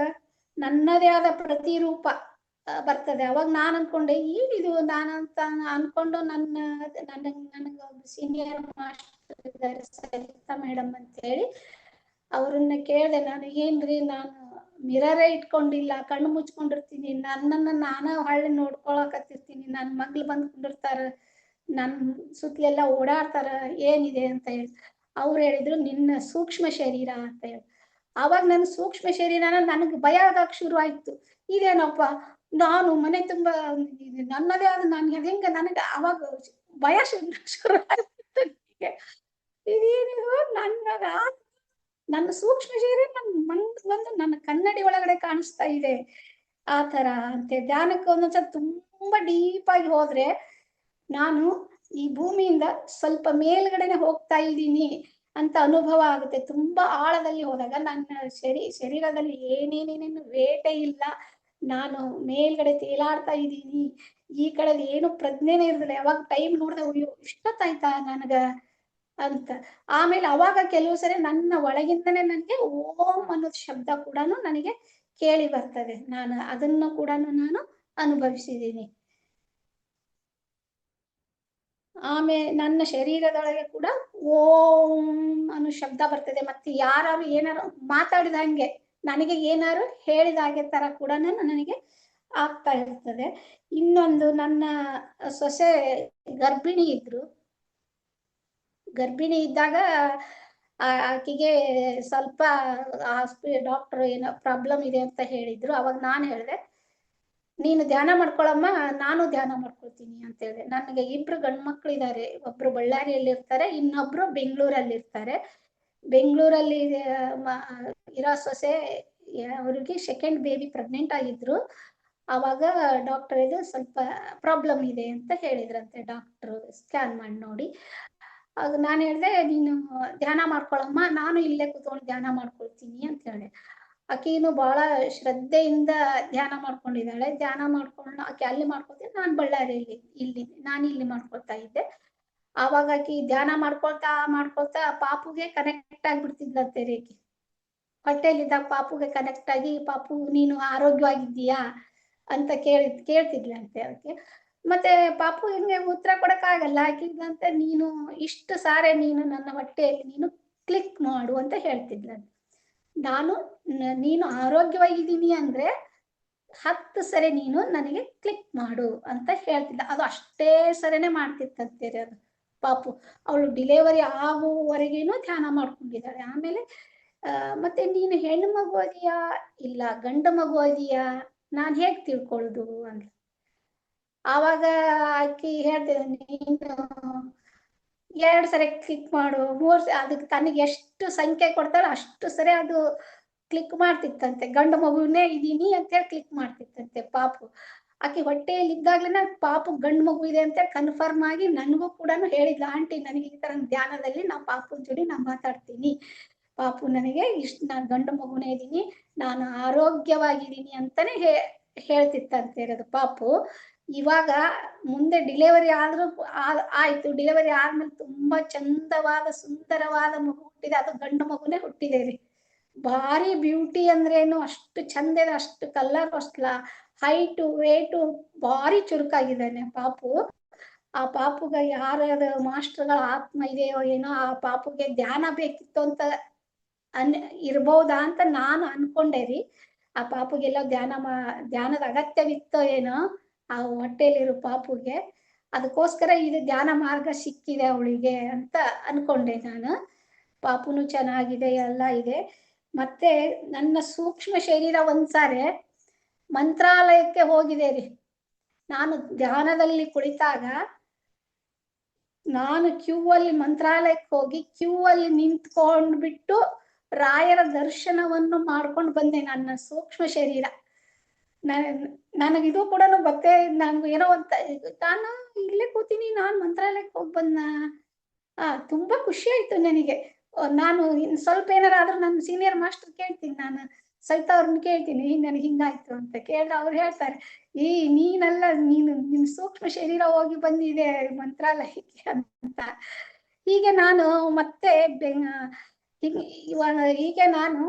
[SPEAKER 2] ನನ್ನದೇ ಆದ ಪ್ರತಿರೂಪ ಬರ್ತದೆ. ಅವಾಗ ನಾನು ಅನ್ಕೊಂಡೆ ಏನಿದು ನಾನಂತ ಅನ್ಕೊಂಡು ನನಗೆ ಸೀನಿಯರ್ ಮಾಸ್ಟರ್ ಇದ್ದಾರೆ ಸರಿತಾ ಮೇಡಮ್ ಅಂತ ಹೇಳಿ ಅವ್ರನ್ನ ಕೇಳಿದೆ. ನಾನು ಏನ್ರಿ, ನಾನು ಮಿರರೇ ಇಟ್ಕೊಂಡಿಲ್ಲ, ಕಣ್ಣು ಮುಚ್ಕೊಂಡಿರ್ತೀನಿ, ನನ್ನನ್ನು ನಾನು ಹೊಳ್ಳಿ ನೋಡ್ಕೊಳಕತ್ತಿರ್ತೀನಿ, ನನ್ನ ಮಗ್ಳು ಬಂದು ಕುಂದಿರ್ತಾರ, ನನ್ ಸುತ್ತಲೆಲ್ಲ ಓಡಾಡ್ತಾರ, ಏನಿದೆ ಅಂತ ಹೇಳಿ ಅವ್ರು ಹೇಳಿದ್ರು ನಿನ್ನ ಸೂಕ್ಷ್ಮ ಶರೀರ ಅಂತ ಹೇಳಿ. ಅವಾಗ ನನ್ನ ಸೂಕ್ಷ್ಮ ಶರೀರನ ನನಗೆ ಭಯ ಆಗಕ್ ಶುರು ಆಯ್ತು. ಇದೇನಪ್ಪ ನಾನು ಮನೆ ತುಂಬಾ ನನ್ನದೇ ಆದ ನಾನು ಹೆಂಗ ನನಗೆ ಅವಾಗ ಭಯ ಶುರು ಆಯ್ತು. ಇದೇನಿದು ನನ್ನ ಸೂಕ್ಷ್ಮ ಶರೀರ ಬಂದು ನನ್ನ ಕನ್ನಡಿ ಒಳಗಡೆ ಕಾಣಿಸ್ತಾ ಇದೆ ಆ ತರ ಅಂತೆ. ಧ್ಯಾನಕ್ಕೆ ಒಂದೊಂದ್ಸಲ ತುಂಬಾ ಡೀಪ್ ಆಗಿ ಹೋದ್ರೆ ನಾನು ಈ ಭೂಮಿಯಿಂದ ಸ್ವಲ್ಪ ಮೇಲ್ಗಡೆನೆ ಹೋಗ್ತಾ ಇದ್ದೀನಿ ಅಂತ ಅನುಭವ ಆಗುತ್ತೆ. ತುಂಬಾ ಆಳದಲ್ಲಿ ಹೋದಾಗ ನನ್ನ ಶರೀರದಲ್ಲಿ ಏನೇನೇನೇನು ವೇಟೇ ಇಲ್ಲ, ನಾನು ಮೇಲ್ಗಡೆ ತೇಲಾಡ್ತಾ ಇದ್ದೀನಿ. ಈ ಕಡೆ ಏನು ಪ್ರಜ್ಞೆನೇ ಇರ್ಲಿಲ್ಲ. ಯಾವಾಗ ಟೈಮ್ ನೋಡಿದೆ ಅಯ್ಯೋ ಇಷ್ಟೊತ್ತಾಯ್ತಾ ನನಗ ಅಂತ. ಆಮೇಲೆ ಅವಾಗ ಕೆಲವು ಸರಿ ನನ್ನ ಒಳಗಿಂದನೇ ನನಗೆ ಓಂ ಅನ್ನೋದು ಶಬ್ದ ಕೂಡ ನನಗೆ ಕೇಳಿ ಬರ್ತದೆ. ನಾನು ಅದನ್ನು ಕೂಡ ನಾನು ಅನುಭವಿಸಿದ್ದೀನಿ. ಆಮೇಲೆ ನನ್ನ ಶರೀರದೊಳಗೆ ಕೂಡ ಓಂ ಅನ್ನೋ ಶಬ್ದ ಬರ್ತದೆ. ಮತ್ತೆ ಯಾರು ಏನಾರು ಮಾತಾಡಿದ ಹಂಗೆ ನನಗೆ ಏನಾರು ಹೇಳಿದ ಹಾಗೆ ತರ ಕೂಡ ನನಗೆ ಆಗ್ತಾ ಇರ್ತದೆ. ಇನ್ನೊಂದು, ನನ್ನ ಸೊಸೆ ಗರ್ಭಿಣಿ ಇದ್ರು. ಗರ್ಭಿಣಿ ಇದ್ದಾಗ ಆಕೆಗೆ ಸ್ವಲ್ಪ ಡಾಕ್ಟರ್ ಏನೋ ಪ್ರಾಬ್ಲಮ್ ಇದೆ ಅಂತ ಹೇಳಿದ್ರು. ಅವಾಗ ನಾನು ಹೇಳಿದೆ ನೀನು ಧ್ಯಾನ ಮಾಡ್ಕೊಳಮ್ಮ, ನಾನು ಧ್ಯಾನ ಮಾಡ್ಕೊಳ್ತೀನಿ ಅಂತ ಹೇಳಿದೆ. ನನಗೆ 2 ಗಂಡು ಮಕ್ಳು ಇದ್ದಾರೆ. ಒಬ್ರು ಬಳ್ಳಾರಿಯಲ್ಲಿ ಇರ್ತಾರೆ, ಇನ್ನೊಬ್ರು ಬೆಂಗಳೂರಲ್ಲಿ ಇರ್ತಾರೆ. ಬೆಂಗಳೂರಲ್ಲಿ ಇರೋ ಸೊಸೆ ಅವ್ರಿಗೆ 2nd ಬೇಬಿ ಪ್ರೆಗ್ನೆಂಟ್ ಆಗಿದ್ರು. ಅವಾಗ ಡಾಕ್ಟರ್ ಇದು ಸ್ವಲ್ಪ ಪ್ರಾಬ್ಲಮ್ ಇದೆ ಅಂತ ಹೇಳಿದ್ರಂತೆ. ಡಾಕ್ಟರ್ ಸ್ಕ್ಯಾನ್ ಮಾಡಿ ನೋಡಿ. ಆಗ ನಾನು ಹೇಳಿದೆ ನೀನು ಧ್ಯಾನ ಮಾಡ್ಕೊಳಮ್ಮ, ನಾನು ಇಲ್ಲೇ ಕೂತ್ಕೊಂಡು ಧ್ಯಾನ ಮಾಡ್ಕೊಳ್ತೀನಿ ಅಂತ ಹೇಳಿದೆ. ಆಕಿನು ಬಹಳ ಶ್ರದ್ಧೆಯಿಂದ ಧ್ಯಾನ ಮಾಡ್ಕೊಂಡಿದ್ದಾಳೆ. ಧ್ಯಾನ ಮಾಡ್ಕೊಂಡು ಆಕೆ ಅಲ್ಲಿ ಮಾಡ್ಕೊತೀನಿ, ನಾನು ಬಳ್ಳಾರಿಯಲ್ಲಿ ನಾನು ಇಲ್ಲಿ ಮಾಡ್ಕೊಳ್ತಾ ಇದ್ದೆ. ಆವಾಗ ಆಕಿ ಧ್ಯಾನ ಮಾಡ್ಕೊಳ್ತಾ ಪಾಪುಗೆ ಕನೆಕ್ಟ್ ಆಗ್ಬಿಡ್ತಿದ್ಲಂತೆ ರೇಖೆ. ಹೊಟ್ಟೆಲಿದ್ದಾಗ ಪಾಪುಗೆ ಕನೆಕ್ಟ್ ಆಗಿ, ಪಾಪು ನೀನು ಆರೋಗ್ಯವಾಗಿದ್ದೀಯಾ ಅಂತ ಕೇಳ್ತಿದ್ಲಂತೆ ಅದಕ್ಕೆ. ಮತ್ತೆ ಪಾಪು ಹಿಂಗೆ ಉತ್ತರ ಕೊಡಕ್ಕಾಗಲ್ಲ. ಆಕಿದಂತೆ ನೀನು ಇಷ್ಟು ಸಾರೆ ನೀನು ನನ್ನ ಹೊಟ್ಟೆಯಲ್ಲಿ ನೀನು ಕ್ಲಿಕ್ ಮಾಡು ಅಂತ ಹೇಳ್ತಿದ್ಲಂತೆ. ನೀನು ಆರೋಗ್ಯವಾಗಿದ್ದೀನಿ ಅಂದ್ರೆ 10 ಸರಿ ನೀನು ನನಗೆ ಕ್ಲಿಕ್ ಮಾಡು ಅಂತ ಹೇಳ್ತಿದ್ದ. ಅದು ಅಷ್ಟೇ ಸರಿನೇ ಮಾಡ್ತಿತ್ತಂತೆ ಅದು ಪಾಪು. ಅವಳು ಡಿಲಿವರಿ ಆಗುವವರೆಗೇನು ಧ್ಯಾನ ಮಾಡ್ಕೊಂಡಿದ್ದಾಳೆ. ಆಮೇಲೆ ಮತ್ತೆ ನೀನು ಹೆಣ್ಣು ಮಗು ಅದೀಯಾ ಇಲ್ಲ ಗಂಡು ಮಗು ಅದೀಯಾ ನಾನ್ ಹೇಗ್ ತಿಳ್ಕೊಳ್ಳೋದು ಅಂತ. ಆವಾಗ ಆಕಿ ಹೇಳ್ತಿದ್ದ, ನೀನು 2 ಸರಿ ಕ್ಲಿಕ್ ಮಾಡು, 3 ಅದಕ್ಕೆ ತನಗೆ ಎಷ್ಟು ಸಂಖ್ಯೆ ಕೊಡ್ತಾಳೆ ಅಷ್ಟು ಸರಿ ಅದು ಕ್ಲಿಕ್ ಮಾಡ್ತಿತ್ತಂತೆ. ಗಂಡು ಮಗುನೇ ಇದೀನಿ ಅಂತ ಹೇಳಿ ಕ್ಲಿಕ್ ಮಾಡ್ತಿತ್ತಂತೆ ಪಾಪು. ಆಕೆ ಹೊಟ್ಟೆಯಲ್ಲಿ ಇದ್ದಾಗ್ಲೇನೆ ಪಾಪು ಗಂಡು ಮಗು ಇದೆ ಅಂತ ಕನ್ಫರ್ಮ್ ಆಗಿ ನನಗೂ ಕೂಡ ಹೇಳಿದ್ಲ. ಆಂಟಿ ನನಗೆ ಈ ತರ ಧ್ಯಾನದಲ್ಲಿ ನಾ ಪಾಪುನ ಜೋಡಿ ನಾ ಮಾತಾಡ್ತೀನಿ, ಪಾಪು ನನಗೆ ನಾನು ಗಂಡು ಮಗುನೇ ಇದೀನಿ, ನಾನು ಆರೋಗ್ಯವಾಗಿದ್ದೀನಿ ಅಂತಾನೆ ಹೇಳ್ತಿತ್ತಂತೆ ಅದು ಪಾಪು. ಇವಾಗ ಮುಂದೆ ಡಿಲಿವರಿ ಆದ್ರೂ ಆಯ್ತು. ಡಿಲಿವರಿ ಆದ್ಮೇಲೆ ತುಂಬಾ ಚಂದವಾದ ಸುಂದರವಾದ ಮಗು ಹುಟ್ಟಿದೆ. ಅದು ಗಂಡು ಮಗುನೇ ಹುಟ್ಟಿದೆ ರೀ. ಭಾರಿ ಬ್ಯೂಟಿ ಅಂದ್ರೇನು, ಅಷ್ಟು ಚಂದ ಇದೆ, ಅಷ್ಟು ಕಲರ್, ಅಷ್ಟು ಹೈಟು ವೇಟು ಭಾರಿ ಚುರುಕಾಗಿದ್ದಾನೆ ಪಾಪು. ಆ ಪಾಪುಗ ಯಾರ್ಯಾರ ಮಾಸ್ಟರ್ಗಳ ಆತ್ಮ ಇದೆಯೋ ಏನೋ ಆ ಪಾಪುಗೆ ಧ್ಯಾನ ಬೇಕಿತ್ತು ಅಂತ ಇರ್ಬೋದಾ ಅಂತ ನಾನು ಅನ್ಕೊಂಡೆ ರೀ. ಆ ಪಾಪುಗೆಲ್ಲ ಧ್ಯಾನದ ಅಗತ್ಯವಿತ್ತೋ ಏನೋ ಆ ಹೊಟ್ಟೆಯಲ್ಲಿರೋ ಪಾಪುಗೆ. ಅದಕ್ಕೋಸ್ಕರ ಇದು ಧ್ಯಾನ ಮಾರ್ಗ ಸಿಕ್ಕಿದೆ ಅವಳಿಗೆ ಅಂತ ಅನ್ಕೊಂಡೆ ನಾನು. ಪಾಪುನು ಚೆನ್ನಾಗಿದೆ, ಎಲ್ಲ ಇದೆ. ಮತ್ತೆ ನನ್ನ ಸೂಕ್ಷ್ಮ ಶರೀರ ಒಂದ್ಸಾರಿ ಮಂತ್ರಾಲಯಕ್ಕೆ ಹೋಗಿದೆ ರೀ. ನಾನು ಧ್ಯಾನದಲ್ಲಿ ಕುಳಿತಾಗ ನಾನು ಅಲ್ಲಿ ಮಂತ್ರಾಲಯಕ್ಕೆ ಹೋಗಿ ಅಲ್ಲಿ ನಿಂತ್ಕೊಂಡ್ಬಿಟ್ಟು ರಾಯರ ದರ್ಶನವನ್ನು ಮಾಡ್ಕೊಂಡು ಬಂದೆ. ನನ್ನ ಸೂಕ್ಷ್ಮ ಶರೀರ ನನಗಿದು ಕೂಡ ಗೊತ್ತೇ, ನಂಗೆ ಏನೋ ಅಂತ, ನಾನು ಇಲ್ಲೇ ಕೂತೀನಿ, ನಾನು ಮಂತ್ರಾಲಯಕ್ಕೆ ಹೋಗಿ ಬಂದ. ತುಂಬಾ ಖುಷಿ ಆಯ್ತು ನನಗೆ. ನಾನು ಸ್ವಲ್ಪ ಏನಾರ ಆದ್ರೂ ನನ್ನ ಸೀನಿಯರ್ ಮಾಸ್ಟರ್ ಕೇಳ್ತೀನಿ, ನಾನು ಸವಿತಾ ಅವ್ರನ್ನ ಕೇಳ್ತೀನಿ, ನನಗೆ ಹಿಂಗಾಯ್ತು ಅಂತ ಕೇಳಿದ್ರೆ ಅವ್ರು ಹೇಳ್ತಾರೆ, ನೀನಲ್ಲ, ನಿನ್ ಸೂಕ್ಷ್ಮ ಶರೀರ ಹೋಗಿ ಬಂದಿದೆ ಮಂತ್ರಾಲಯಕ್ಕೆ ಅಂತ. ಹೀಗೆ ನಾನು ಮತ್ತೆ ಹೀಗೆ ನಾನು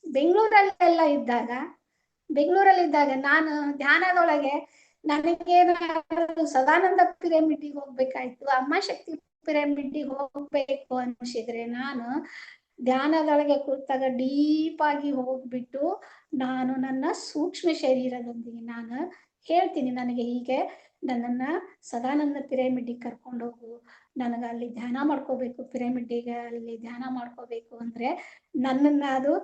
[SPEAKER 2] ಬೆಂಗಳೂರಲ್ಲೆಲ್ಲ ಇದ್ದಾಗ ನಾನು ಧ್ಯಾನದೊಳಗೆ ನನಗೇನಾದ್ರು ಸದಾನಂದ ಪಿರಮಿಡ್ಗೆ ಹೋಗ್ಬೇಕಾಯ್ತು, ಅಮ್ಮ ಶಕ್ತಿ ಪಿರಮಿಡ್ಗೆ ಹೋಗ್ಬೇಕು ಅನ್ಸಿದ್ರೆ ನಾನು ಧ್ಯಾನದೊಳಗೆ ಕೂತಾಗ ಡೀಪ್ ಆಗಿ ಹೋಗ್ಬಿಟ್ಟು ನಾನು ನನ್ನ ಸೂಕ್ಷ್ಮ ಶರೀರದೊಂದಿಗೆ ನಾನು ಹೇಳ್ತೀನಿ, ನನಗೆ ಹೀಗೆ ನನ್ನನ್ನ ಸದಾನಂದ ಪಿರಮಿಡ್ಗೆ ಕರ್ಕೊಂಡೋಗು, ನನಗ ಅಲ್ಲಿ ಧ್ಯಾನ ಮಾಡ್ಕೋಬೇಕು, ಪಿರಮಿಡ್ಗೆ ಅಲ್ಲಿ ಧ್ಯಾನ ಮಾಡ್ಕೋಬೇಕು ಅಂದ್ರೆ ನನ್ನನ್ನ ಅದು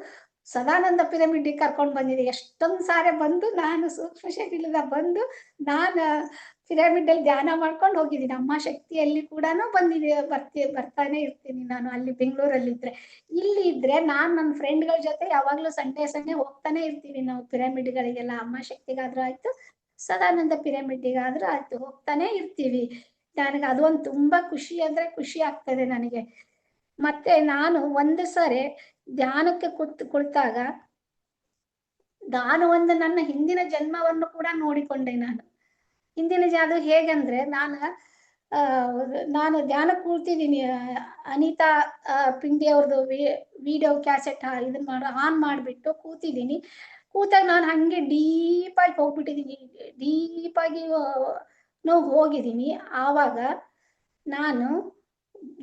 [SPEAKER 2] ಸದಾನಂದ ಪಿರಮಿಡ್ಗೆ ಕರ್ಕೊಂಡು ಬಂದಿದೆ. ಎಷ್ಟೊಂದು ಸಾರಿ ಬಂದು ನಾನು ಸೂಕ್ಷ್ಮ ಶರೀರದ ಬಂದು ನಾನು ಪಿರಮಿಡ್ ಅಲ್ಲಿ ಧ್ಯಾನ ಮಾಡ್ಕೊಂಡು ಹೋಗಿದ್ದೀನಿ. ಅಮ್ಮ ಶಕ್ತಿಯಲ್ಲಿ ಕೂಡ ಬರ್ತಾನೆ ಇರ್ತೀನಿ ನಾನು ಅಲ್ಲಿ ಬೆಂಗಳೂರಲ್ಲಿ ಇದ್ರೆ. ಇಲ್ಲಿ ಇದ್ರೆ ನಾನ್ ನನ್ನ ಫ್ರೆಂಡ್ಗಳ ಜೊತೆ ಯಾವಾಗ್ಲೂ ಸಂಡೇ ಹೋಗ್ತಾನೆ ಇರ್ತೀವಿ ನಾವು ಪಿರಮಿಡ್ಗಳಿಗೆಲ್ಲ. ಅಮ್ಮ ಶಕ್ತಿಗಾದ್ರೂ ಆಯ್ತು, ಸದಾನಂದ ಪಿರಮಿಡ್ಗಾದ್ರೂ ಆಯ್ತು, ಹೋಗ್ತಾನೆ ಇರ್ತೀವಿ. ನನಗೆ ಅದೊಂದು ತುಂಬಾ ಖುಷಿ ಅಂದ್ರೆ ಖುಷಿ ಆಗ್ತದೆ ನನಗೆ. ಮತ್ತೆ ನಾನು ಒಂದು ಸಾರಿ ಧ್ಯಾನಕ್ಕೆ ಕುಳಿತಾಗ ನಾನು ನನ್ನ ಹಿಂದಿನ ಜನ್ಮವನ್ನು ಕೂಡ ನೋಡಿಕೊಂಡೆ. ನಾನು ಹಿಂದಿನ ಅದು ಹೇಗಂದ್ರೆ ನಾನು ಧ್ಯಾನ ಕೂರ್ತಿದ್ದೀನಿ, ಅನಿತಾ ಪಿಂಡಿ ಅವ್ರದ್ದು ವಿಡಿಯೋ ಕ್ಯಾಸೆಟ್ ಇದನ್ನ ಆನ್ ಮಾಡಿಬಿಟ್ಟು ಕೂತಾಗ ನಾನು ಹಂಗೆ ಡೀಪ್ ಆಗಿ ಹೋಗ್ಬಿಟ್ಟಿದ್ದೀನಿ, ಡೀಪ್ ಆಗಿ ಹೋಗಿದ್ದೀನಿ. ಆವಾಗ ನಾನು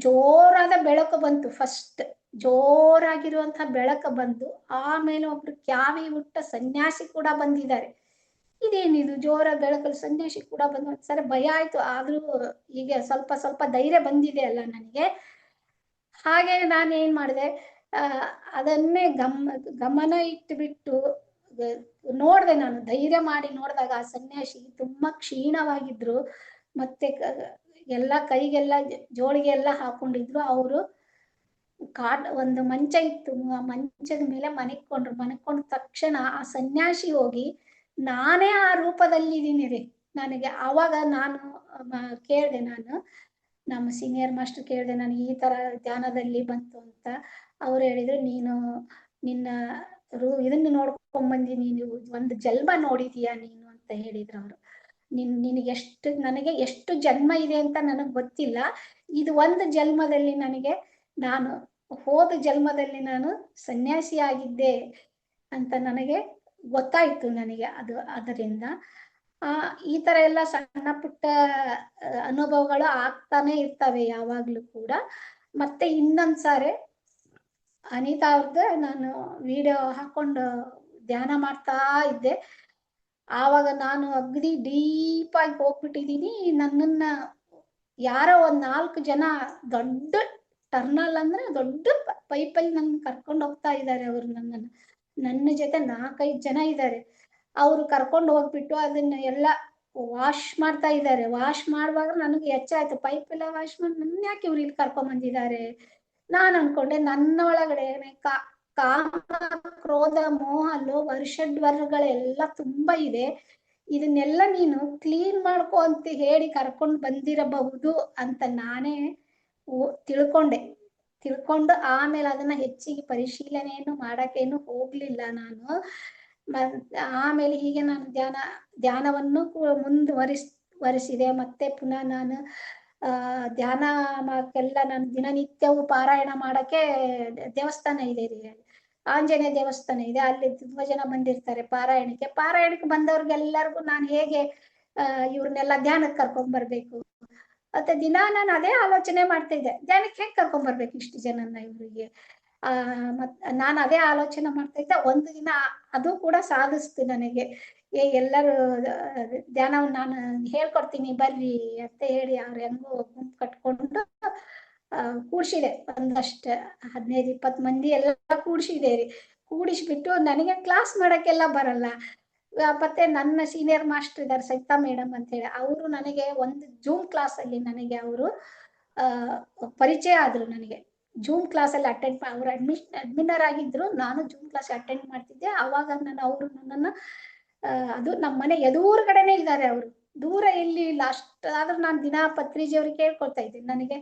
[SPEAKER 2] ಜೋರಾದ ಬೆಳಕು ಬಂತು, ಫಸ್ಟ್ ಜೋರಾಗಿರುವಂತಹ ಬೆಳಕು ಬಂದು ಆಮೇಲೆ ಒಬ್ರು ಕ್ಯಾವಿ ಹುಟ್ಟ ಸನ್ಯಾಸಿ ಕೂಡ ಬಂದಿದ್ದಾರೆ. ಇದೇನಿದು ಜೋರ ಬೆಳಕಲ್ಲಿ ಸನ್ಯಾಸಿ ಕೂಡ ಬಂದು ಒಂದ್ಸರಿ ಭಯ ಆಯ್ತು. ಆದ್ರೂ ಈಗ ಸ್ವಲ್ಪ ಧೈರ್ಯ ಬಂದಿದೆ ಅಲ್ಲ ನನಗೆ. ಹಾಗೆ ನಾನು ಏನ್ ಮಾಡಿದೆ, ಅದನ್ನೇ ಗಮನ ಇಟ್ಟುಬಿಟ್ಟು ನೋಡ್ದೆ. ನಾನು ಧೈರ್ಯ ಮಾಡಿ ನೋಡಿದಾಗ ಆ ಸನ್ಯಾಸಿ ತುಂಬಾ ಕ್ಷೀಣವಾಗಿದ್ರು, ಮತ್ತೆ ಎಲ್ಲ ಕೈಗೆಲ್ಲ ಜೋಳಿಗೆ ಎಲ್ಲ ಹಾಕೊಂಡಿದ್ರು. ಅವರು ಒಂದು ಮಂಚ ಇತ್ತು, ಆ ಮಂಚದ ಮೇಲೆ ಮನಕೊಂಡ ತಕ್ಷಣ ಆ ಸನ್ಯಾಸಿ ಹೋಗಿ ನಾನೇ ಆ ರೂಪದಲ್ಲಿದ್ದೀನಿ ರೀ. ನನಗೆ ಆವಾಗ ನಾನು ಕೇಳಿದೆ, ನಾನು ನಮ್ಮ ಸೀನಿಯರ್ ಮಾಸ್ಟರ್ ಕೇಳಿದೆ, ನನಗೆ ಈ ತರ ಧ್ಯಾನದಲ್ಲಿ ಬಂತು ಅಂತ. ಅವ್ರು ಹೇಳಿದ್ರು, ನೀನು ನಿನ್ನ ಇದನ್ನ ನೋಡ್ಕೊಂಡ್ ಬಂದಿ ನೀನು, ಒಂದು ಜನ್ಮ ನೋಡಿದೀಯಾ ನೀನು ಅಂತ ಹೇಳಿದ್ರು ಅವರು. ನಿನಗೆ ನನಗೆ ಎಷ್ಟು ಜನ್ಮ ಇದೆ ಅಂತ ನನಗ್ ಗೊತ್ತಿಲ್ಲ, ಇದು ಒಂದು ಜನ್ಮದಲ್ಲಿ ನಾನು ಹೋದ ಜನ್ಮದಲ್ಲಿ ನಾನು ಸನ್ಯಾಸಿ ಆಗಿದ್ದೆ ಅಂತ ನನಗೆ ಗೊತ್ತಾಯ್ತು. ನನಗೆ ಅದರಿಂದ ಈ ತರ ಎಲ್ಲ ಸಣ್ಣ ಪುಟ್ಟ ಅನುಭವಗಳು ಆಗ್ತಾನೆ ಇರ್ತವೆ ಯಾವಾಗ್ಲೂ ಕೂಡ. ಮತ್ತೆ ಇನ್ನೊಂದ್ಸಾರಿ ಅನಿತಾ ಅವ್ರದ್ದು ನಾನು ವಿಡಿಯೋ ಹಾಕೊಂಡು ಧ್ಯಾನ ಮಾಡ್ತಾ ಇದ್ದೆ. ಆವಾಗ ನಾನು ಅಗದಿ ಡೀಪ್ ಆಗಿ ಹೋಗ್ಬಿಟ್ಟಿದೀನಿ. ನನ್ನನ್ನ ಯಾರೋ ಒಂದ್ 4 ಜನ ದೊಡ್ಡ ಟರ್ನಲ್ ಅಂದ್ರೆ ದೊಡ್ಡ ಪೈಪಲ್ಲಿ ನನ್ ಕರ್ಕೊಂಡು ಹೋಗ್ತಾ ಇದ್ದಾರೆ. ಅವ್ರು ನನ್ನ ಜೊತೆ 4-5 ಜನ ಇದ್ದಾರೆ. ಅವ್ರು ಕರ್ಕೊಂಡು ಹೋಗ್ಬಿಟ್ಟು ಅದನ್ನ ಎಲ್ಲ ವಾಶ್ ಮಾಡ್ತಾ ಇದ್ದಾರೆ. ವಾಶ್ ಮಾಡುವಾಗ ನನಗೆ ಎಚ್ಚಾಯ್ತು, ಪೈಪ್ ಎಲ್ಲ ವಾಶ್ ಮಾಡಿ ನನ್ನ ಯಾಕೆ ಇವ್ರು ಇಲ್ಲಿ ಕರ್ಕೊಂಡ್ ಬಂದಿದ್ದಾರೆ. ನಾನ್ ಅನ್ಕೊಂಡೆ ನನ್ನ ಒಳಗಡೆ ಕಾಮ, ಕ್ರೋಧ, ಮೋಹ, ಲೋಭ, ವರ್ಷಡ್ವರ್ಗಳೆಲ್ಲ ತುಂಬಾ ಇದೆ. ಇದನ್ನೆಲ್ಲ ನೀನು ಕ್ಲೀನ್ ಮಾಡ್ಕೊ ಅಂತ ಹೇಳಿ ಕರ್ಕೊಂಡು ಬಂದಿರಬಹುದು ಅಂತ ನಾನೇ ತಿಳ್ಕೊಂಡು ಆಮೇಲೆ ಅದನ್ನ ಹೆಚ್ಚಿಗೆ ಪರಿಶೀಲನೆಯನ್ನು ಮಾಡಕ್ಕೇನು ಹೋಗ್ಲಿಲ್ಲ ನಾನು. ಆಮೇಲೆ ಹೀಗೆ ನಾನು ಧ್ಯಾನವನ್ನು ಮುಂದುವರಿಸಿದೆ. ಮತ್ತೆ ಪುನಃ ನಾನು ಧ್ಯಾನಕ್ಕೆಲ್ಲ ನಾನು ದಿನನಿತ್ಯವೂ ಪಾರಾಯಣ ಮಾಡಕ್ಕೆ ದೇವಸ್ಥಾನ ಇದೆ, ಆಂಜನೇಯ ದೇವಸ್ಥಾನ ಇದೆ. ಅಲ್ಲಿ ತುಂಬಾ ಜನ ಬಂದಿರ್ತಾರೆ ಪಾರಾಯಣಕ್ಕೆ ಬಂದವ್ರಿಗೆಲ್ಲರಿಗೂ ನಾನು ಹೇಗೆ ಇವ್ರನ್ನೆಲ್ಲ ಧ್ಯಾನಕ್ಕೆ ಕರ್ಕೊಂಡ್ ಬರ್ಬೇಕು ಮತ್ತೆ ದಿನ ನಾನು ಅದೇ ಆಲೋಚನೆ ಮಾಡ್ತಾ ಇದ್ದೆ, ಧ್ಯಾನಕ್ಕೆ ಹೇಗೆ ಕರ್ಕೊಂಡ್ ಬರ್ಬೇಕು ಇಷ್ಟು ಜನನ್ನ ಇವರಿಗೆ. ನಾನು ಅದೇ ಆಲೋಚನೆ ಮಾಡ್ತಾ ಇದ್ದೆ. ಒಂದು ದಿನ ಅದು ಕೂಡ ಸಾಧಿಸ್ತು ನನಗೆ. ಎಲ್ಲರೂ ಧ್ಯಾನವನ್ನು ನಾನು ಹೇಳ್ಕೊಡ್ತೀನಿ ಬರ್ರಿ ಅಂತ ಹೇಳಿ ಅವ್ರು ಹೆಂಗೋ ಗುಂಪು ಕಟ್ಕೊಂಡು ಕೂಡ್ಸಿದೆ. ಒಂದಷ್ಟು 15-20 ಮಂದಿ ಎಲ್ಲ ಕೂಡಿಸ್ಬಿಟ್ಟು ನನಗೆ ಕ್ಲಾಸ್ ಮಾಡಕ್ಕೆಲ್ಲ ಬರಲ್ಲ. ಮತ್ತೆ ನನ್ನ ಸೀನಿಯರ್ ಮಾಸ್ಟರ್ ಇದ್ದಾರೆ ಸವಿತಾ ಮೇಡಮ್ ಅಂತ ಹೇಳಿ, ಅವರು ನನಗೆ ಒಂದು ಜೂಮ್ ಕ್ಲಾಸ್ ಅಲ್ಲಿ ನನಗೆ ಅವರು ಪರಿಚಯ ಆದ್ರು. ನನಗೆ ಜೂಮ್ ಕ್ಲಾಸ್ ಅಲ್ಲಿ ಅವ್ರು ಅಡ್ಮಿನರ್ ಆಗಿದ್ರು, ನಾನು ಜೂಮ್ ಕ್ಲಾಸ್ ಅಟೆಂಡ್ ಮಾಡ್ತಿದ್ದೆ. ಅವಾಗ ಅವರು ನನ್ನನ್ನ ಅದು ನಮ್ಮ ಮನೆ ಎದುರುಗಡೆನೆ ಇದ್ದಾರೆ. ಅವರು ದೂರ ಎಲ್ಲಿ ಇಲ್ಲ, ಅಷ್ಟಾದ್ರೂ ನಾನು ದಿನ ಪತ್ರಿಜಿ ಅವ್ರಿಗೆ ಕೇಳ್ಕೊಳ್ತಾ ಇದ್ದೀನಿ, ನನಗೆ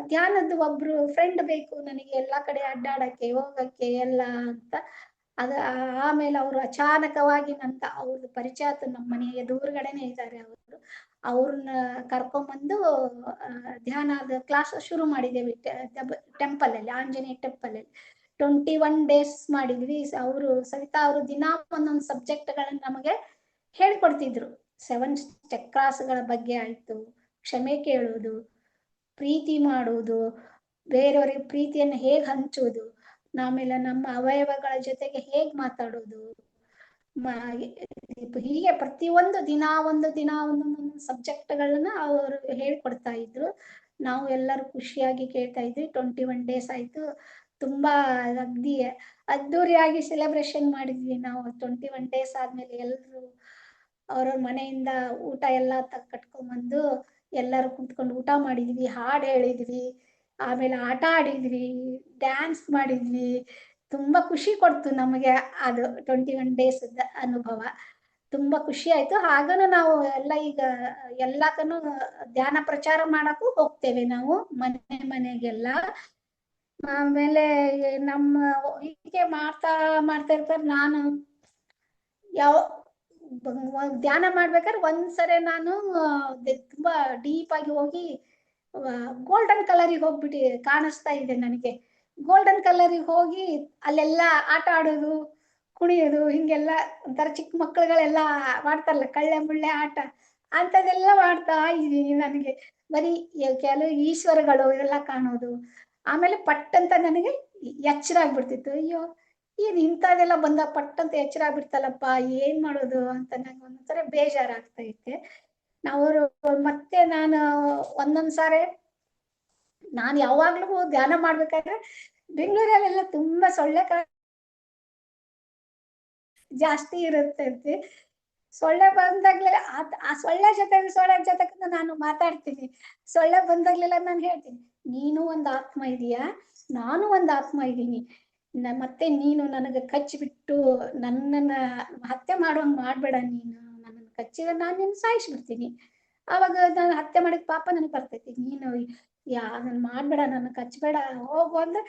[SPEAKER 2] ಧ್ಯಾನದ್ದು ಒಬ್ರು ಫ್ರೆಂಡ್ ಬೇಕು ನನಗೆ, ಎಲ್ಲಾ ಕಡೆ ಅಡ್ಡಾಡಕ್ಕೆ ಹೋಗಕ್ಕೆ ಎಲ್ಲ ಅಂತ. ಆಮೇಲೆ ಅವರು ಅಚಾನಕವಾಗಿ ಅವ್ರದ್ದು ಪರಿಚಯ ಆಯ್ತು. ನಮ್ಮ ಮನೆಯ ಎದುರುಗಡೆನೆ ಇದ್ದಾರೆ ಅವರು. ಅವ್ರನ್ನ ಕರ್ಕೊಂಡ್ಬಂದು ಧ್ಯಾನದ ಕ್ಲಾಸ್ ಶುರು ಮಾಡಿದ್ದೇವೆ ಟೆಂಪಲ್ ಅಲ್ಲಿ, ಆಂಜನೇಯ ಟೆಂಪಲ್ ಅಲ್ಲಿ 21 ಡೇಸ್ ಮಾಡಿದ್ವಿ. ಅವರು ಸವಿತಾ ಅವರು ದಿನಾ ಒಂದೊಂದು ಸಬ್ಜೆಕ್ಟ್ಗಳನ್ನ ನಮಗೆ ಹೇಳ್ಕೊಡ್ತಿದ್ರು. 7 ಚಕ್ರಾಸ್ಗಳ ಬಗ್ಗೆ ಆಯ್ತು, ಕ್ಷಮೆ ಕೇಳುವುದು, ಪ್ರೀತಿ ಮಾಡುವುದು, ಬೇರೆಯವರಿಗೆ ಪ್ರೀತಿಯನ್ನು ಹೇಗೆ ಹಂಚುವುದು, ಆಮೇಲೆ ನಮ್ಮ ಅವಯವಗಳ ಜೊತೆಗೆ ಹೇಗ್ ಮಾತಾಡೋದು, ಹೀಗೆ ಪ್ರತಿಯೊಂದು ದಿನ ಒಂದೊಂದು ಸಬ್ಜೆಕ್ಟ್ಗಳನ್ನ ಅವರು ಹೇಳ್ಕೊಡ್ತಾ ಇದ್ರು. ನಾವು ಎಲ್ಲರೂ ಖುಷಿಯಾಗಿ ಕೇಳ್ತಾ ಇದ್ವಿ. 21 ಡೇಸ್ ಆಯ್ತು. ತುಂಬಾ ಅದ್ದೂರಿಯಾಗಿ ಸೆಲೆಬ್ರೇಷನ್ ಮಾಡಿದ್ವಿ ನಾವು. 21 ಡೇಸ್ ಆದ್ಮೇಲೆ ಎಲ್ರು ಅವ್ರವ್ರ ಮನೆಯಿಂದ ಊಟ ಎಲ್ಲ ಕಟ್ಕೊಂಡ್ಬಂದು ಎಲ್ಲರೂ ಕುಂತ್ಕೊಂಡು ಊಟ ಮಾಡಿದ್ವಿ, ಹಾಡು ಹೇಳಿದ್ವಿ, ಆಮೇಲೆ ಆಟ ಆಡಿದ್ವಿ, ಡ್ಯಾನ್ಸ್ ಮಾಡಿದ್ವಿ. ತುಂಬಾ ಖುಷಿ ಕೊಡ್ತು ನಮಗೆ ಅದು 21 ಡೇಸ್ ಅನುಭವ. ತುಂಬಾ ಖುಷಿ ಆಯ್ತು. ಹಾಗನು ನಾವು ಈಗ ಎಲ್ಲಾಕನು ಧ್ಯಾನ ಪ್ರಚಾರ ಮಾಡಕ್ಕೂ ಹೋಗ್ತೇವೆ ನಾವು ಮನೆಗೆಲ್ಲ. ಆಮೇಲೆ ನಮ್ಮ ಹೀಗೆ ಮಾಡ್ತಾ ಇರ್ತಾರೆ. ನಾನು ಧ್ಯಾನ ಮಾಡ್ಬೇಕಾದ್ರೆ ಒಂದ್ಸರಿ ನಾನು ತುಂಬಾ ಡೀಪ್ ಆಗಿ ಹೋಗಿ ಗೋಲ್ಡನ್ ಕಲರಿಗೆ ಹೋಗ್ಬಿಟ್ಟು ಕಾಣಿಸ್ತಾ ಇದೆ ನನಗೆ. ಗೋಲ್ಡನ್ ಕಲರಿಗೆ ಹೋಗಿ ಅಲ್ಲೆಲ್ಲ ಆಟ ಆಡೋದು, ಕುಣಿಯೋದು, ಹಿಂಗೆಲ್ಲ ಒಂಥರ ಚಿಕ್ಕ ಮಕ್ಕಳುಗಳೆಲ್ಲ ಮಾಡ್ತಾರಲ್ಲ ಕಳ್ಳೆ ಮುಳ್ಳೆ ಆಟ, ಅಂತದೆಲ್ಲ ಮಾಡ್ತಾ ಇದ್ದೀನಿ. ನನಗೆ ಬರೀ ಕೆಲವು ಈಶ್ವರಗಳು ಎಲ್ಲ ಕಾಣೋದು. ಆಮೇಲೆ ಪಟ್ಟಂತ ನನಗೆ ಎಚ್ಚರ ಆಗ್ಬಿಡ್ತಿತ್ತು. ಅಯ್ಯೋ ಏನ್ ಇಂಥದೆಲ್ಲ ಬಂದ ಪಟ್ಟಂತ ಎಚ್ಚರ ಆಗ್ಬಿಡ್ತಲ್ಲಪ್ಪ, ಏನ್ ಮಾಡೋದು ಅಂತ ನಂಗೆ ಒಂದೊಂದ್ಸರಿ ಬೇಜಾರಾಗ್ತಾ ಇತ್ತೆ. ಮತ್ತೆ ನಾನು ಒಂದೊಂದ್ಸಾರಿ ನಾನು ಯಾವಾಗ್ಲೂ ಧ್ಯಾನ ಮಾಡ್ಬೇಕಾದ್ರೆ ಬೆಂಗಳೂರಲ್ಲೆಲ್ಲ ತುಂಬಾ ಸೊಳ್ಳೆ ಜಾಸ್ತಿ ಇರುತ್ತೆ. ಸೊಳ್ಳೆ ಬಂದಾಗ್ಲೆಲ್ಲ ಆ ಸೊಳ್ಳೆ ಜೊತೆ ನಾನು ಮಾತಾಡ್ತೀನಿ. ಸೊಳ್ಳೆ ಬಂದಾಗ್ಲೆಲ್ಲ ನಾನು ಹೇಳ್ತೀನಿ, ನೀನು ಒಂದು ಆತ್ಮ ಇದೀಯಾ, ನಾನು ಒಂದು ಆತ್ಮ ಇದ್ದೀನಿ. ಮತ್ತೆ ನೀನು ನನಗೆ ಕಚ್ಚಿಬಿಟ್ಟು ನನ್ನನ್ನ ಹತ್ಯೆ ಮಾಡುವಂಗ್ ಮಾಡ್ಬೇಡ. ನೀನು ನನ್ನನ್ನು ಕಚ್ಚಿದ್ರೆ ನಾನು ನಿನ್ನ ಸಾಯಿಸ್ಬಿಡ್ತೀನಿ. ಆವಾಗ ನಾನು ಹತ್ಯೆ ಮಾಡಿದ ಪಾಪ ನನಗೆ ಬರ್ತೈತಿ. ನೀನು ನನ್ ಮಾಡ್ಬೇಡ, ನನ್ನ ಕಚ್ಬೇಡ, ಹೋಗು ಅಂದ್ರೆ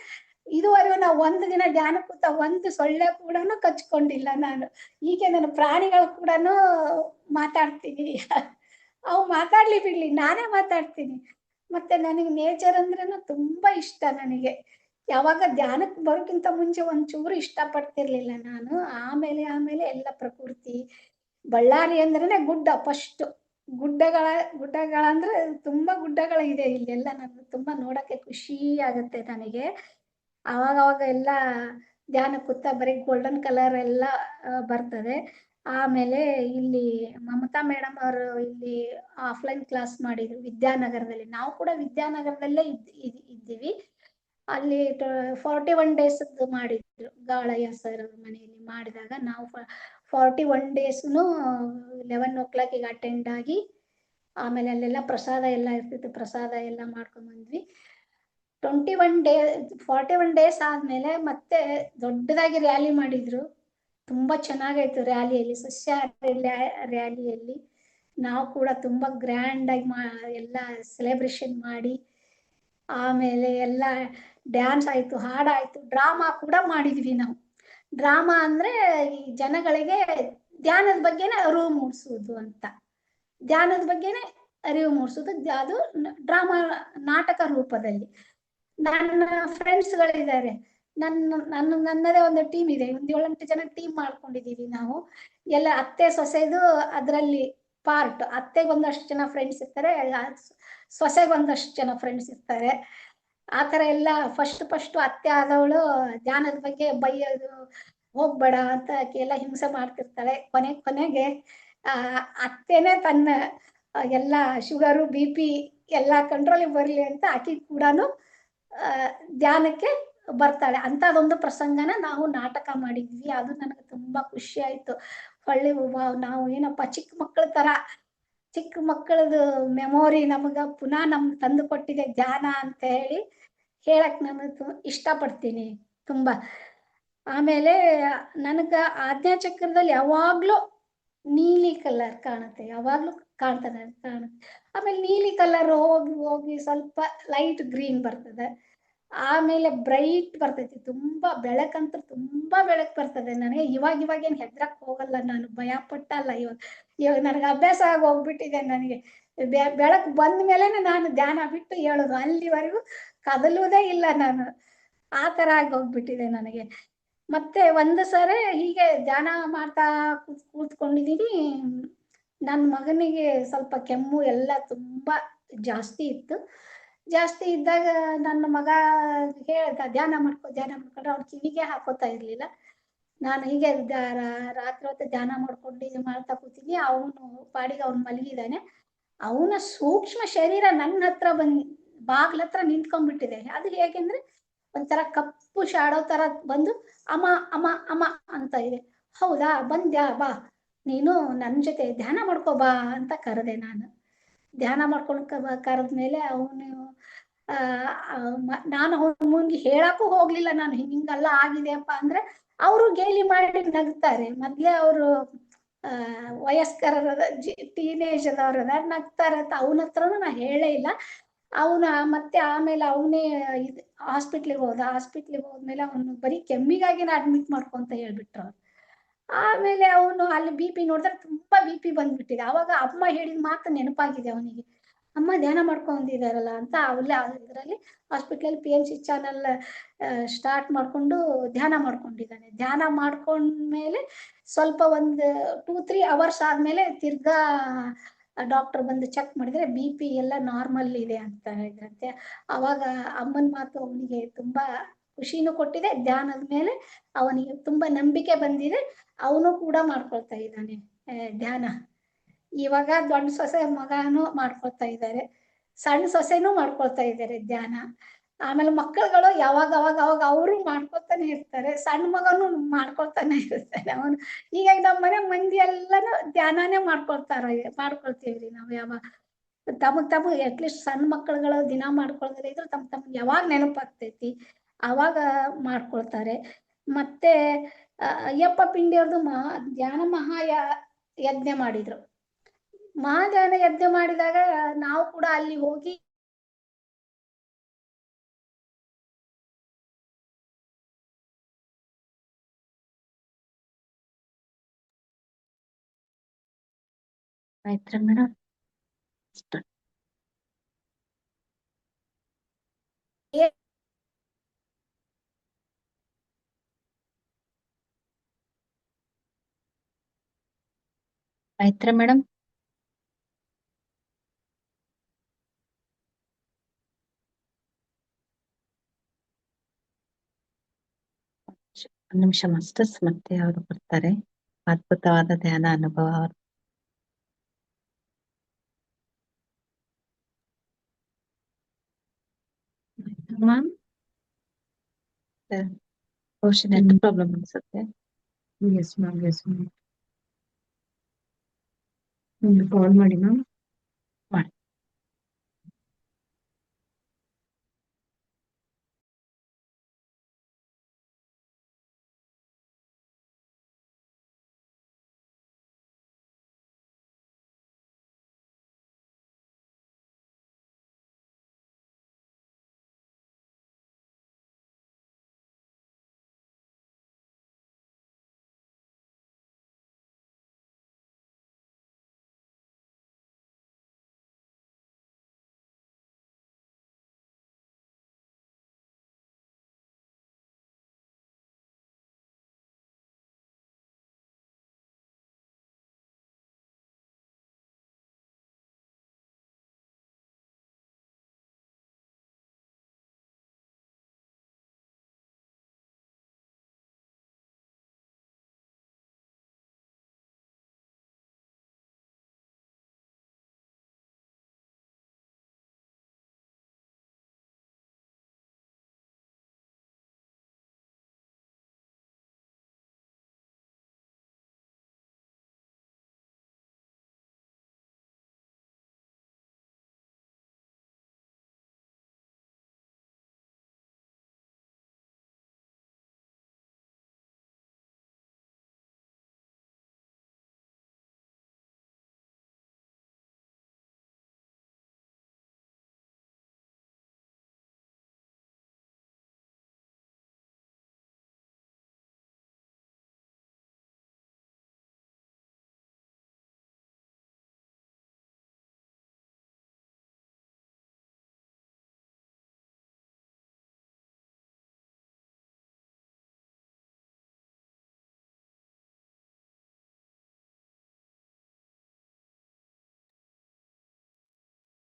[SPEAKER 2] ಇದುವರೆಗೂ ನಾವು ಒಂದು ದಿನ ಧ್ಯಾನ ಕೂತ ಒಂದು ಸೊಳ್ಳೆ ಕೂಡ ಕಚ್ಕೊಂಡಿಲ್ಲ ನಾನು. ಹೀಗೆ ನಾನು ಪ್ರಾಣಿಗಳು ಕೂಡ ಮಾತಾಡ್ತೀನಿ. ಅವು ಮಾತಾಡ್ಲಿ ಬಿಡ್ಲಿ, ನಾನೇ ಮಾತಾಡ್ತೀನಿ. ಮತ್ತೆ ನನಗೆ ನೇಚರ್ ಅಂದ್ರೇನು ತುಂಬಾ ಇಷ್ಟ ನನಗೆ. ಯಾವಾಗ ಧ್ಯಾನಕ್ಕೆ ಬರೋಕ್ಕಿಂತ ಮುಂಚೆ ಒಂಚೂರು ಇಷ್ಟಪಡ್ತಿರ್ಲಿಲ್ಲ ನಾನು. ಆಮೇಲೆ ಎಲ್ಲ ಪ್ರಕೃತಿ. ಬಳ್ಳಾರಿ ಅಂದ್ರೇನೆ ಗುಡ್ಡ ಫಸ್ಟ್. ಗುಡ್ಡಗಳಂದ್ರೆ ತುಂಬಾ ಗುಡ್ಡಗಳಿದೆ ಇಲ್ಲೆಲ್ಲ. ನನಗೆ ತುಂಬಾ ನೋಡಕ್ಕೆ ಖುಷಿ ಆಗತ್ತೆ ನನಗೆ. ಅವಾಗ ಎಲ್ಲ ಧ್ಯಾನ ಕೂತ ಬರೀ ಗೋಲ್ಡನ್ ಕಲರ್ ಎಲ್ಲ ಬರ್ತದೆ. ಆಮೇಲೆ ಇಲ್ಲಿ ಮಮತಾ ಮೇಡಮ್ ಅವರು ಇಲ್ಲಿ ಆಫ್ಲೈನ್ ಕ್ಲಾಸ್ ಮಾಡಿದ್ರು ವಿದ್ಯಾನಗರದಲ್ಲಿ. ನಾವು ಕೂಡ ವಿದ್ಯಾನಗರದಲ್ಲೇ ಇದ್ದೀವಿ. ಅಲ್ಲಿ 41 ಡೇಸ್ ಮಾಡಿದ್ರು ಗಾಳಯ್ಯ ಸರ್ ಅವ್ರ ಮನೆಯಲ್ಲಿ ಮಾಡಿದಾಗ ನಾವು 41 ಡೇಸ್ನು 11 o'clock ಅಟೆಂಡ್ ಆಗಿ ಆಮೇಲೆ ಅಲ್ಲೆಲ್ಲ ಪ್ರಸಾದ ಎಲ್ಲ ಇರ್ತಿತ್ತು. ಪ್ರಸಾದ ಎಲ್ಲ ಮಾಡ್ಕೊಂಡ್ ಬಂದ್ವಿ. 41 ಡೇಸ್ ಆದ್ಮೇಲೆ ಮತ್ತೆ ದೊಡ್ಡದಾಗಿ ರ್ಯಾಲಿ ಮಾಡಿದ್ರು. ತುಂಬಾ ಚೆನ್ನಾಗಾಯ್ತು ರ್ಯಾಲಿಯಲ್ಲಿ, ಸಸ್ಯಾಹಾರಿ ರ್ಯಾಲಿಯಲ್ಲಿ. ನಾವು ಕೂಡ ತುಂಬಾ ಗ್ರ್ಯಾಂಡ್ ಆಗಿ ಎಲ್ಲ ಸೆಲೆಬ್ರೇಷನ್ ಮಾಡಿ ಆಮೇಲೆ ಎಲ್ಲ ಡ್ಯಾನ್ಸ್ ಆಯ್ತು, ಹಾಡಾಯ್ತು, ಡ್ರಾಮಾ ಕೂಡ ಮಾಡಿದ್ವಿ ನಾವು. ಡ್ರಾಮಾ ಅಂದ್ರೆ ಈ ಜನಗಳಿಗೆ ಧ್ಯಾನದ ಬಗ್ಗೆನೇ ಅರಿವು ಮೂಡಿಸುವುದು ಅಂತ. ಧ್ಯಾನದ ಬಗ್ಗೆನೇ ಅರಿವು ಮೂಡಿಸೋದು. ಅದು ಡ್ರಾಮಾ ನಾಟಕ ರೂಪದಲ್ಲಿ. ನನ್ನ ಫ್ರೆಂಡ್ಸ್ಗಳಿದ್ದಾರೆ. ನನ್ನದೇ ಒಂದು ಟೀಮ್ ಇದೆ. ಒಂದು 7-8 ಜನ ಟೀಮ್ ಮಾಡ್ಕೊಂಡಿದೀವಿ ನಾವು. ಎಲ್ಲ ಅತ್ತೆ ಸೊಸೆದು ಅದರಲ್ಲಿ ಪಾರ್ಟ್. ಅತ್ತೆಗೆ ಒಂದಷ್ಟು ಜನ ಫ್ರೆಂಡ್ಸ್ ಇರ್ತಾರೆ, ಸೊಸೆಗೆ ಒಂದಷ್ಟು ಜನ ಫ್ರೆಂಡ್ಸ್ ಇರ್ತಾರೆ. ಆ ಥರ ಎಲ್ಲ ಫಸ್ಟ್ ಅತ್ತೆ ಆದವಳು ಧ್ಯಾನದ ಬಗ್ಗೆ ಬೈಯೋದು, ಹೋಗ್ಬೇಡ ಅಂತ ಎಲ್ಲ ಹಿಂಸೆ ಮಾಡ್ತಿರ್ತಾಳೆ. ಕೊನೆಗೆ ಅತ್ತೆನೆ ತನ್ನ ಎಲ್ಲ ಶುಗರು BP ಎಲ್ಲ ಕಂಟ್ರೋಲಿಗೆ ಬರಲಿ ಅಂತ ಆಕಿ ಕೂಡ ಧ್ಯಾನಕ್ಕೆ ಬರ್ತಾಳೆ. ಅಂತದೊಂದು ಪ್ರಸಂಗನ ನಾವು ನಾಟಕ ಮಾಡಿದ್ವಿ. ಅದು ನನಗೆ ತುಂಬಾ ಖುಷಿ ಆಯ್ತು. ಹೊಳ್ಳಿ ನಾವು ಏನಪ್ಪ ಚಿಕ್ಕ ಮಕ್ಕಳದು ಮೆಮೊರಿ ನಮಗ ಪುನಃ ನಮ್ಗೆ ತಂದು ಕೊಟ್ಟಿದೆ ಧ್ಯಾನ ಅಂತ ಹೇಳಕ್ ನಾನು ಇಷ್ಟಪಡ್ತೀನಿ ತುಂಬಾ. ಆಮೇಲೆ ನನಗ ಆಜ್ಞಾ ಚಕ್ರದಲ್ಲಿ ಯಾವಾಗ್ಲೂ ನೀಲಿ ಕಲರ್ ಕಾಣುತ್ತೆ, ಯಾವಾಗ್ಲೂ ಕಾಣ್ತಾನೆ ಕಾಣುತ್ತೆ. ಆಮೇಲೆ ನೀಲಿ ಕಲರ್ ಹೋಗಿ ಸ್ವಲ್ಪ ಲೈಟ್ ಗ್ರೀನ್ ಬರ್ತದೆ. ಆಮೇಲೆ ಬ್ರೈಟ್ ಬರ್ತೈತಿ, ತುಂಬಾ ಬೆಳಕಂತೂ ತುಂಬಾ ಬೆಳಕು ಬರ್ತದೆ ನನಗೆ. ಇವಾಗ ಏನ್ ಹೆದ್ರಕ್ ಹೋಗಲ್ಲ ನಾನು, ಭಯ ಪಟ್ಟಲ್ಲ. ಇವಾಗ ನನಗೆ ಅಭ್ಯಾಸ ಆಗಿ ಹೋಗ್ಬಿಟ್ಟಿದೆ ನನಗೆ. ಬೆಳಕು ಬಂದ ಮೇಲೆನೆ ನಾನು ಧ್ಯಾನ ಬಿಟ್ಟು ಹೇಳೋದು, ಅಲ್ಲಿವರೆಗೂ ಕದಲುವುದೇ ಇಲ್ಲ ನಾನು. ಆ ತರ ಆಗಿ ಹೋಗ್ಬಿಟ್ಟಿದೆ ನನಗೆ. ಮತ್ತೆ ಒಂದು ಸರಿ ಹೀಗೆ ಧ್ಯಾನ ಮಾಡ್ತಾ ಕೂತ್ಕೊಂಡಿದೀನಿ. ನನ್ನ ಮಗನಿಗೆ ಸ್ವಲ್ಪ ಕೆಮ್ಮು ಎಲ್ಲ ತುಂಬಾ ಜಾಸ್ತಿ ಇತ್ತು. ಜಾಸ್ತಿ ಇದ್ದಾಗ ನನ್ನ ಮಗ ಹೇಳ್ದ ಧ್ಯಾನ ಮಾಡ್ಕೊಂಡ್ರೆ ಅವ್ನು ಕಿವಿಗೆ ಹಾಕೋತಾ ಇರ್ಲಿಲ್ಲ. ನಾನು ಹೀಗೆ ರಾತ್ರಿ ಹೊತ್ತು ಧ್ಯಾನ ಮಾಡ್ತಾ ಕೂತೀನಿ. ಅವನು ಪಾಡಿಗೆ ಅವ್ನು ಮಲಗಿದಾನೆ. ಅವನ ಸೂಕ್ಷ್ಮ ಶರೀರ ನನ್ನ ಹತ್ರ ಬಾಗ್ಲ ಹತ್ರ ನಿಂತ್ಕೊಂಡ್ಬಿಟ್ಟಿದೆ. ಅದು ಹೇಗೆಂದ್ರೆ ಒಂಥರ ಕಪ್ಪು ಶಾಡೋ ತರ ಬಂದು ಅಮ್ಮ ಅಮ್ಮ ಅಮ್ಮ ಅಂತ ಇದೆ. ಹೌದಾ, ಬಂದ್ಯಾ, ಬಾ ನೀನು ನನ್ನ ಜೊತೆ ಧ್ಯಾನ ಮಾಡ್ಕೋ ಬಾ ಅಂತ ಕರೆದೆ ನಾನು. ಧ್ಯಾನ ಮಾಡ್ಕೊಂಡು ಕರೆದ್ಮೇಲೆ ಅವನು ನಾನು ಅವನ ಮುಂದೆ ಹೇಳಕ್ಕೂ ಹೋಗ್ಲಿಲ್ಲ. ನಾನು ಹಿಂಗೆಲ್ಲ ಆಗಿದೆಯಪ್ಪ ಅಂದ್ರೆ ಅವರು ಗೇಲಿ ಮಾಡಿ ನಗ್ತಾರೆ. ಮೊದ್ಲೇ ಅವರು ವಯಸ್ಕರ ಟೀನೇಜ್ ಅದವ್ರದ ನಗ್ತಾರೆ ಅಂತ ಅವನ ಹತ್ರನು ನಾ ಹೇಳೇ ಇಲ್ಲ. ಮತ್ತೆ ಆಮೇಲೆ ಅವನೇ ಹಾಸ್ಪಿಟ್ಲಿಗೆ ಹೋದ್ಮೇಲೆ ಅವನು ಬರೀ ಕೆಮ್ಮಿಗಾಗಿನ ಅಡ್ಮಿಟ್ ಮಾಡ್ಕೊಂತ ಹೇಳ್ಬಿಟ್ರು ಅವ್ರು. ಆಮೇಲೆ ಅವನು ಅಲ್ಲಿ BP ನೋಡಿದ್ರೆ ತುಂಬಾ BP ಬಂದ್ಬಿಟ್ಟಿದೆ. ಅವಾಗ ಅಮ್ಮ ಹೇಳಿದ ಮಾತು ನೆನಪಾಗಿದೆ ಅವನಿಗೆ. ಅಮ್ಮ ಧ್ಯಾನ ಮಾಡ್ಕೊಂಡಿದಾರಲ್ಲ ಅಂತ ಇದರಲ್ಲಿ ಹಾಸ್ಪಿಟ್ಲಲ್ಲಿ PNC ಚಾನಲ್ ಸ್ಟಾರ್ಟ್ ಮಾಡ್ಕೊಂಡು ಧ್ಯಾನ ಮಾಡ್ಕೊಂಡಿದ್ದಾನೆ. ಧ್ಯಾನ ಮಾಡ್ಕೊಂಡ್ಮೇಲೆ ಸ್ವಲ್ಪ ಒಂದು 2-3 ಅವರ್ಸ್ ಆದ್ಮೇಲೆ ತಿರ್ಗಾ ಡಾಕ್ಟರ್ ಬಂದು ಚೆಕ್ ಮಾಡಿದ್ರೆ BP ಎಲ್ಲ ನಾರ್ಮಲ್ ಇದೆ ಅಂತ ಹೇಳಿದ್ರಂತೆ. ಅವಾಗ ಅಮ್ಮನ ಮಾತು ಅವನಿಗೆ ತುಂಬಾ ಖುಷಿನೂ ಕೊಟ್ಟಿದೆ. ಧ್ಯಾನದ ಮೇಲೆ ಅವನಿಗೆ ತುಂಬಾ ನಂಬಿಕೆ ಬಂದಿದೆ. ಅವನು ಕೂಡ ಮಾಡ್ಕೊಳ್ತಾ ಇದ್ದಾನೆ ಧ್ಯಾನ. ಇವಾಗ ದೊಡ್ಡ ಸೊಸೆ ಮಗನೂ ಮಾಡ್ಕೊಳ್ತಾ ಇದ್ದಾರೆ, ಸಣ್ಣ ಸೊಸೆನೂ ಮಾಡ್ಕೊಳ್ತಾ ಇದ್ದಾರೆ ಧ್ಯಾನ. ಆಮೇಲೆ ಮಕ್ಕಳುಗಳು ಯಾವಾಗ ಅವರು ಮಾಡ್ಕೊಳ್ತಾನೆ ಇರ್ತಾರೆ. ಸಣ್ಣ ಮಗನು ಮಾಡ್ಕೊಳ್ತಾನೆ ಇರ್ತಾನೆ ಅವನು. ಹೀಗಾಗಿ ನಮ್ಮ ಮನೆ ಮಂದಿ ಎಲ್ಲಾನು ಧ್ಯಾನನೇ ಮಾಡ್ಕೊಳ್ತೀವ್ರಿ ನಾವು. ಯಾವಾಗ ತಮಗ್ ಅಟ್ಲೀಸ್ಟ್ ಸಣ್ಣ ಮಕ್ಕಳುಗಳು ದಿನ ಮಾಡ್ಕೊಳ್ತಾರೆ ಇದ್ರು ತಮ್ಗೆ ಯಾವಾಗ ನೆನಪಾಗ್ತೈತಿ ಅವಾಗ ಮಾಡ್ಕೊಳ್ತಾರೆ. ಮತ್ತೆ ಅಯ್ಯಪ್ಪ ಪಿಂಡಿಯವ್ರದ್ದು ಧ್ಯಾನ ಯಜ್ಞ ಮಾಡಿದ್ರು. ಮಹಾಧ್ಯಾನ ಯಜ್ಞ ಮಾಡಿದಾಗ ನಾವು ಕೂಡ ಅಲ್ಲಿ ಹೋಗಿ
[SPEAKER 1] ಆಯ್ತಾ ಮೇಡಮ್? ಆಯ್ತಾ ಮೇಡಮ್? ಒಂದು ನಿಮಿಷ ಮಾಸ್ಟರ್ಸ್, ಮತ್ತೆ ಅವರು ಬರ್ತಾರೆ. ಅದ್ಭುತವಾದ ಧ್ಯಾನ ಅನುಭವ ಅವರು.
[SPEAKER 3] ಮ್ಯಾಮ್
[SPEAKER 1] ಬಹುಶಃ ನೆಟ್ ಪ್ರಾಬ್ಲಮ್ ಅನ್ಸುತ್ತೆ.
[SPEAKER 3] Yes ma'am, yes ma'am. ಒಂದು ಕಾಲ್ ಮಾಡಿ ಮ್ಯಾಮ್.
[SPEAKER 1] ಮಾಡಿ.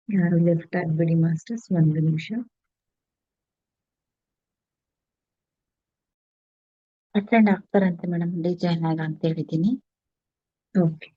[SPEAKER 3] ಯಾರು ಲೆಫ್ಟ್ ಆಗ್ಬೇಡಿ ಮಾಸ್ಟರ್ಸ್, ಒಂದು ನಿಮಿಷ.
[SPEAKER 1] ಅಟೆಂಡ್ ಆಗ್ತಾರಂತೆ ಮೇಡಮ್, ಡಿಜೈನ್ ಆಗ ಅಂತ ಹೇಳಿದ್ದೀನಿ.
[SPEAKER 3] ಓಕೆ.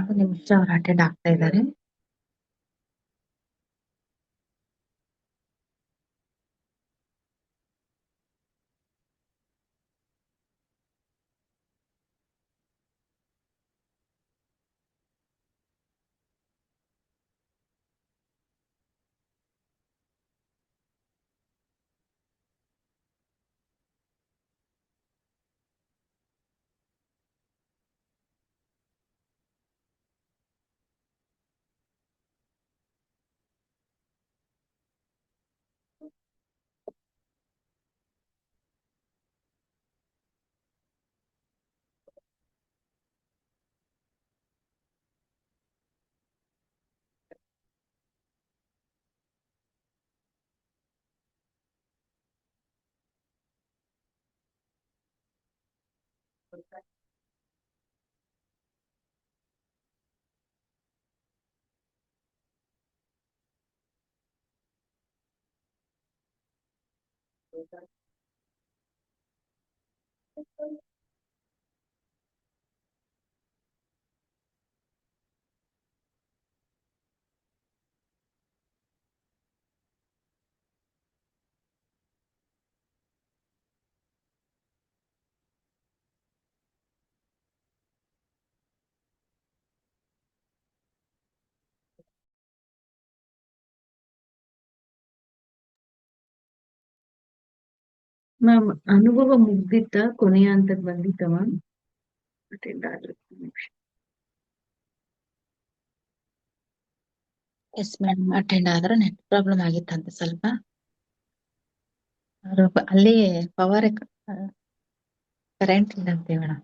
[SPEAKER 1] ಒಂದು ನಿಮಿಷ ಅವ್ರು ಅಟೆಂಡ್ ಆಗ್ತಾ ಇದ್ದಾರೆ.
[SPEAKER 3] ಮ್ಯಾಮ್ ಅನುಭವ ಮುಗ್ದಿತ್ತಾ? ಕೊನೆಯ ಹಂತಕ್ಕೆ ಬಂದಿತ್ತ ಮ್ಯಾಮ್? ಅಟೆಂಡ್ ಆದ್ರೆ
[SPEAKER 1] ಎಸ್ ಮೇಡಮ್, ಅಟೆಂಡ್ ಆದ್ರೆ ನೆಟ್ ಪ್ರಾಬ್ಲಮ್ ಆಗಿತ್ತಂತೆ ಸ್ವಲ್ಪ. ಅಲ್ಲಿ ಪವರ್ ಕರೆಂಟ್ ಇಲ್ಲಂತೆ ಮೇಡಮ್.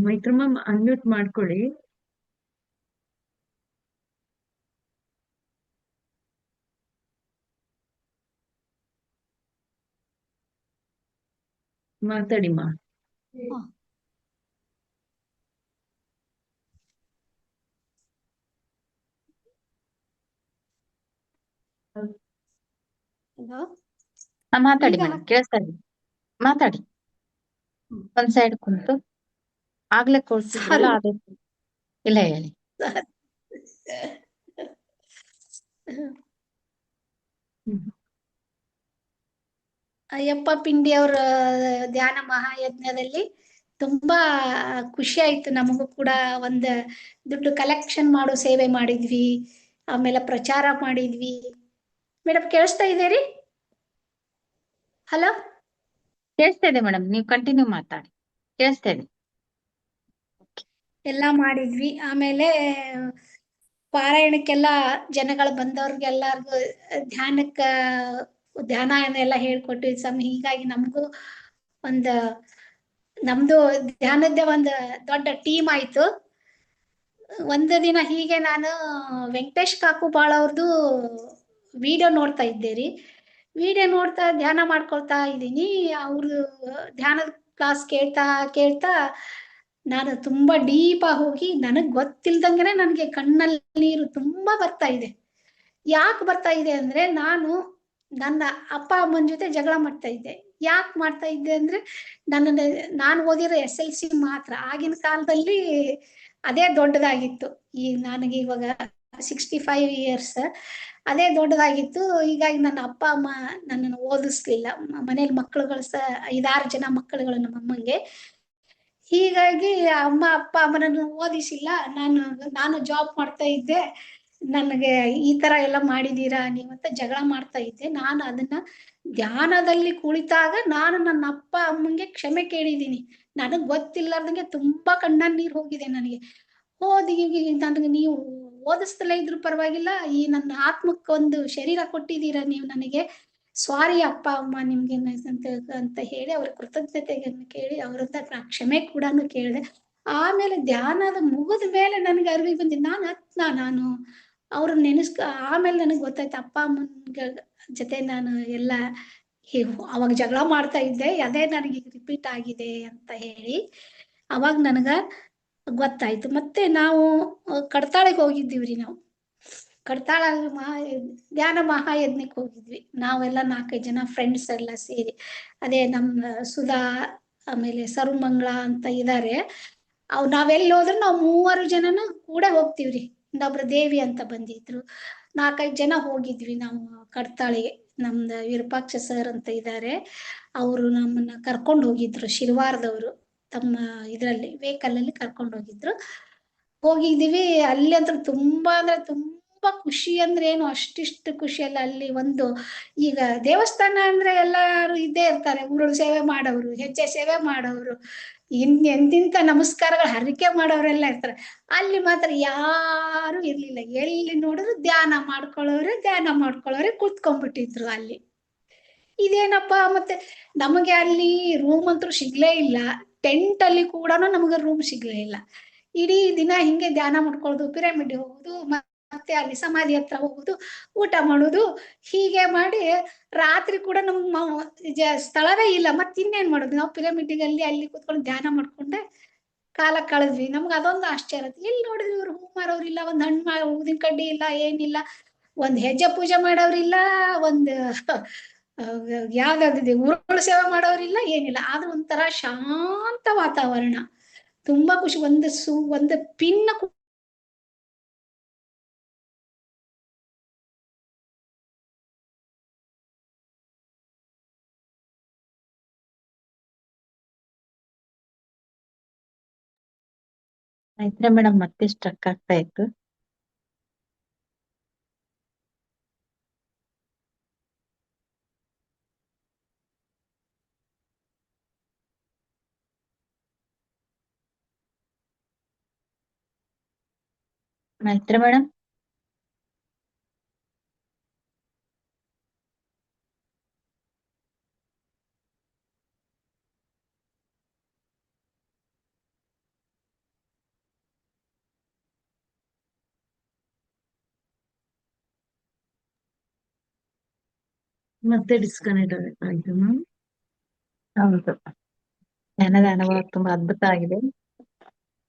[SPEAKER 3] ಮೈತ್ರಿ ಮ್ಯಾಮ್ ಅನ್ಮ್ಯೂಟ್ ಮಾಡ್ಕೊಳ್ಳಿ. ಮಾತಾಡಿ ಮಾ.
[SPEAKER 2] ಹಲೋ,
[SPEAKER 1] ಮಾತಾಡಿ
[SPEAKER 2] ಈಗ
[SPEAKER 1] ಮೇಡಮ್, ಕೇಳಿಸ್ತಾ ಇದೆ. ಮಾತಾಡಿ, ಒಂದ್ ಸೈಡ್ ಕುಂತು. ಆಗ್ಲೇ ಕೊಡ್ತಿದ್ರಲ್ಲ ಅದೇ. ಇಲ್ಲ ಹೇಳಿ.
[SPEAKER 2] ಅಯ್ಯಪ್ಪ ಪಿಂಡಿ ಅವರ ಧ್ಯಾನ ಮಹಾಯಜ್ಞದಲ್ಲಿ ತುಂಬಾ ಖುಷಿ ಆಯ್ತು. ನಮಗೂ ಕೂಡ ಒಂದ್ ದುಡ್ಡು ಕಲೆಕ್ಷನ್ ಮಾಡೋ ಸೇವೆ ಮಾಡಿದ್ವಿ, ಆಮೇಲೆ ಪ್ರಚಾರ ಮಾಡಿದ್ವಿ. ಮೇಡಮ್ ಕೇಳಿಸ್ತಾ ಇದೆರಿ? ಹಲೋ,
[SPEAKER 1] ಕೇಳಿಸ್ತಾ ಇದೆ ಮೇಡಮ್, ನೀವು ಕಂಟಿನ್ಯೂ ಮಾತಾಡಿ, ಕೇಳಿಸ್ತಾ ಇದೆ.
[SPEAKER 2] ಎಲ್ಲ ಮಾಡಿದ್ವಿ. ಆಮೇಲೆ ಪಾರಾಯಣಕ್ಕೆಲ್ಲ ಜನಗಳು ಬಂದವ್ರಿಗೆಲ್ಲರಿಗೂ ಧ್ಯಾನ ಎಲ್ಲ ಹೇಳ್ಕೊಟ್ವಿ ಸ್ವಾಮಿ. ಹೀಗಾಗಿ ನಮಗೂ ನಮ್ದು ಧ್ಯಾನದ್ದೇ ಒಂದು ದೊಡ್ಡ ಟೀಮ್ ಆಯ್ತು. ಒಂದು ದಿನ ಹೀಗೆ ನಾನು ವೆಂಕಟೇಶ್ ಕಾಕು ಬಾಳ ಅವ್ರದ್ದು ವಿಡಿಯೋ ನೋಡ್ತಾ ಇದ್ದೆ ರೀ. ವಿಡಿಯೋ ನೋಡ್ತಾ ಧ್ಯಾನ ಮಾಡ್ಕೊಳ್ತಾ ಇದ್ದೀನಿ. ಅವ್ರದ್ದು ಧ್ಯಾನದ ಕ್ಲಾಸ್ ಕೇಳ್ತಾ ಕೇಳ್ತಾ ನಾನು ತುಂಬಾ ಡೀಪ್ ಆಗಿ ಹೋಗಿ, ನನಗ್ ಗೊತ್ತಿಲ್ದಂಗೆನೆ ನನಗೆ ಕಣ್ಣಲ್ಲಿ ನೀರು ತುಂಬಾ ಬರ್ತಾ ಇದೆ. ಯಾಕೆ ಬರ್ತಾ ಇದೆ ಅಂದ್ರೆ, ನಾನು ನನ್ನ ಅಪ್ಪ ಅಮ್ಮನ ಜೊತೆ ಜಗಳ ಮಾಡ್ತಾ ಇದ್ದೆ. ಯಾಕೆ ಮಾಡ್ತಾ ಇದ್ದೆ ಅಂದ್ರೆ, ನಾನು ಓದಿರೋ SLC ಮಾತ್ರ. ಆಗಿನ ಕಾಲದಲ್ಲಿ ಅದೇ ದೊಡ್ಡದಾಗಿತ್ತು. ಈಗ ನನಗೆ ಇವಾಗ 65 ಇಯರ್ಸ್, ಅದೇ ದೊಡ್ಡದಾಗಿತ್ತು. ಹೀಗಾಗಿ ನನ್ನ ಅಪ್ಪ ಅಮ್ಮ ನನ್ನನ್ನು ಓದಿಸ್ಲಿಲ್ಲ. ಮನೇಲಿ ಮಕ್ಕಳುಗಳು 5-6 ಜನ ಮಕ್ಕಳುಗಳು ನಮ್ಮ ಅಮ್ಮಂಗೆ. ಹೀಗಾಗಿ ಅಮ್ಮ ಅಪ್ಪ ಅಮ್ಮನನ್ನು ಓದಿಸಿಲ್ಲ. ನಾನು ಜಾಬ್ ಮಾಡ್ತಾ ಇದ್ದೆ. ನನಗೆ ಈ ತರ ಎಲ್ಲ ಮಾಡಿದೀರಾ ನೀವಂತ ಜಗಳ ಮಾಡ್ತಾ ಇದ್ದೆ. ನಾನು ಅದನ್ನ ಧ್ಯಾನದಲ್ಲಿ ಕುಳಿತಾಗ ನಾನು ನನ್ನ ಅಪ್ಪ ಅಮ್ಮಂಗೆ ಕ್ಷಮೆ ಕೇಳಿದ್ದೀನಿ. ನನಗ್ ಗೊತ್ತಿಲ್ಲಾರ್ದಂಗೆ ತುಂಬಾ ಕಣ್ಣಲ್ಲಿ ನೀರು ಹೋಗಿದೆ ನನಗೆ. ನನಗೆ ನೀವು ಓದಿಸ್ತಲೇ ಇದ್ರು ಪರವಾಗಿಲ್ಲ, ಈ ನನ್ನ ಆತ್ಮಕ್ಕೊಂದು ಶರೀರ ಕೊಟ್ಟಿದ್ದೀರಾ ನೀವು ನನಗೆ, ಸಾರಿ ಅಪ್ಪ ಅಮ್ಮ ನಿಮ್ಗೆ ಅಂತ ಹೇಳಿ ಅವ್ರ ಕೃತಜ್ಞತೆಯನ್ನು ಕೇಳಿ ಅವ್ರನ್ನ ನಾ ಕ್ಷಮೆ ಕೂಡ ಕೇಳಿದೆ. ಆಮೇಲೆ ಧ್ಯಾನದ ಮುಗಿದ ಮೇಲೆ ನನಗೆ ಅರಿವಿಗೆ ಬಂದಿದ್ದು, ನಾನು ಅವ್ರನ್ನ ಆಮೇಲೆ ನನಗೆ ಗೊತ್ತಾಯ್ತು ಅಪ್ಪ ಅಮ್ಮನ ಜೊತೆ ನಾನು ಎಲ್ಲ ಅವಾಗ ಜಗಳ ಮಾಡ್ತಾ ಇದ್ದೆ, ಅದೇ ನನಗೆ ರಿಪೀಟ್ ಆಗಿದೆ ಅಂತ ಹೇಳಿ ಅವಾಗ ನನಗ ಗೊತ್ತಾಯ್ತು. ಮತ್ತೆ ನಾವು ಕಡ್ತಾಳಿಗೆ ಹೋಗಿದ್ದೀವ್ರಿ. ನಾವು ಕಡ್ತಾಳ ಧ್ಯಾನ ಮಹಾಯಜ್ಞಕ್ಕೆ ಹೋಗಿದ್ವಿ. ನಾವೆಲ್ಲ 4-5 ಜನ ಫ್ರೆಂಡ್ಸ್ ಎಲ್ಲ ಸೇರಿ. ಅದೇ ನಮ್ಮ ಸುಧಾ, ಆಮೇಲೆ ಸರ್ವಮಂಗಳ ಅಂತ ಇದಾರೆ. ನಾವೆಲ್ಲಿ ಹೋದ್ರು ನಾವು 3 ಜನನು ಕೂಡ ಹೋಗ್ತೀವ್ರಿ. ಇನ್ನೊಬ್ರು ದೇವಿ ಅಂತ ಬಂದಿದ್ರು. 4-5 ಜನ ಹೋಗಿದ್ವಿ ನಾವು ಕಡ್ತಾಳಿಗೆ. ನಮ್ದು ವಿರೂಪಾಕ್ಷ ಸರ್ ಅಂತ ಇದ್ದಾರೆ, ಅವರು ನಮ್ಮನ್ನ ಕರ್ಕೊಂಡು ಹೋಗಿದ್ರು. ಶಿರ್ವಾರದವರು ತಮ್ಮ ಇದರಲ್ಲಿ ವೆಹಿಕಲ್ ಅಲ್ಲಿ ಕರ್ಕೊಂಡು ಹೋಗಿದ್ದೀವಿ. ಅಲ್ಲಿ ಅಂತ ತುಂಬಾ ಅಂದ್ರೆ ತುಂಬಾ ಖುಷಿ ಅಂದ್ರೆ ಏನು ಅಷ್ಟಿಷ್ಟು ಖುಷಿ ಅಲ್ಲ. ಅಲ್ಲಿ ಈಗ ದೇವಸ್ಥಾನ ಅಂದ್ರೆ ಎಲ್ಲಾರು ಇದ್ದೇ ಇರ್ತಾರೆ, ಉರುಳು ಸೇವೆ ಮಾಡೋರು, ಹೆಜ್ಜೆ ಸೇವೆ ಮಾಡೋರು, ಎಂತಿಂತ ನಮಸ್ಕಾರಗಳು ಹರಕೆ ಮಾಡೋರೆಲ್ಲ ಇರ್ತಾರೆ. ಅಲ್ಲಿ ಮಾತ್ರ ಯಾರು ಇರ್ಲಿಲ್ಲ. ಎಲ್ಲಿ ನೋಡಿದ್ರು ಧ್ಯಾನ ಮಾಡ್ಕೊಳ್ಳೋರೆ ಕೂತ್ಕೊಂಡ್ಬಿಟ್ಟಿದ್ರು ಅಲ್ಲಿ. ಇದೇನಪ್ಪ, ಮತ್ತೆ ನಮಗೆ ಅಲ್ಲಿ ರೂಮ್ ಅಂತೂ ಸಿಗ್ಲೇ ಇಲ್ಲ. ಟೆಂಟ್ ಅಲ್ಲಿ ಕೂಡ ನಮಗೆ ರೂಮ್ ಸಿಗ್ಲೇ ಇಲ್ಲ. ಇಡೀ ದಿನ ಹಿಂಗೆ ಧ್ಯಾನ ಮಾಡ್ಕೊಳ್ಳೋದು, ಪಿರಮಿಡ್ ಹೋಗೋದು, ಮತ್ತೆ ಮತ್ತೆ ಅಲ್ಲಿ ಸಮಾಧಿ ಹತ್ರ ಹೋಗುದು, ಊಟ ಮಾಡುದು, ಹೀಗೆ ಮಾಡಿ ರಾತ್ರಿ ಕೂಡ ನಮ್ಗೆ ಸ್ಥಳವೇ ಇಲ್ಲ. ಮತ್ತೆ ಇನ್ನೇನ್ ಮಾಡೋದು, ನಾವು ಪಿರಮಿಡ್ಗಲ್ಲಿ ಅಲ್ಲಿ ಕೂತ್ಕೊಂಡು ಧ್ಯಾನ ಮಾಡ್ಕೊಂಡೆ ಕಾಲ ಕಳೆದ್ವಿ. ನಮ್ಗೆ ಅದೊಂದು ಆಶ್ಚರ್ಯ. ಎಲ್ಲಿ ನೋಡಿದ್ವಿ ಇವ್ರು ಹೂ ಮಾರೋರಿಲ್ಲ, ಒಂದ್ ಹಣ್ಣು ಊದಿನ ಕಡ್ಡಿ ಇಲ್ಲ, ಏನಿಲ್ಲ, ಒಂದ್ ಹೆಜ್ಜೆ ಪೂಜೆ ಮಾಡೋರಿಲ್ಲ, ಒಂದ್ ಯಾವ್ದಾವ್ದಿದೆ ಉರುಳು ಸೇವೆ ಮಾಡೋರಿಲ್ಲ, ಏನಿಲ್ಲ. ಆದ್ರೂ ಒಂಥರ ಶಾಂತ ವಾತಾವರಣ, ತುಂಬಾ ಖುಷಿ. ಒಂದು ಪಿನ್
[SPEAKER 1] ಆಯ್ತಾ ಮೇಡಮ್, ಮತ್ತೆ ಸ್ಟ್ರಕ್ ಆಗ್ತಾ ಇತ್ತು. ಆಯ್ತಾ ಮೇಡಮ್?
[SPEAKER 3] ಮತ್ತೆ ಡಿಸ್ಕನೆಕ್ಟ್ ಆಯ್ತು ಮ್ಯಾಮ್.
[SPEAKER 1] ಹೌದು, ಜ್ಞಾನದ ಅನುಭವ ತುಂಬಾ ಅದ್ಭುತ ಆಗಿದೆ.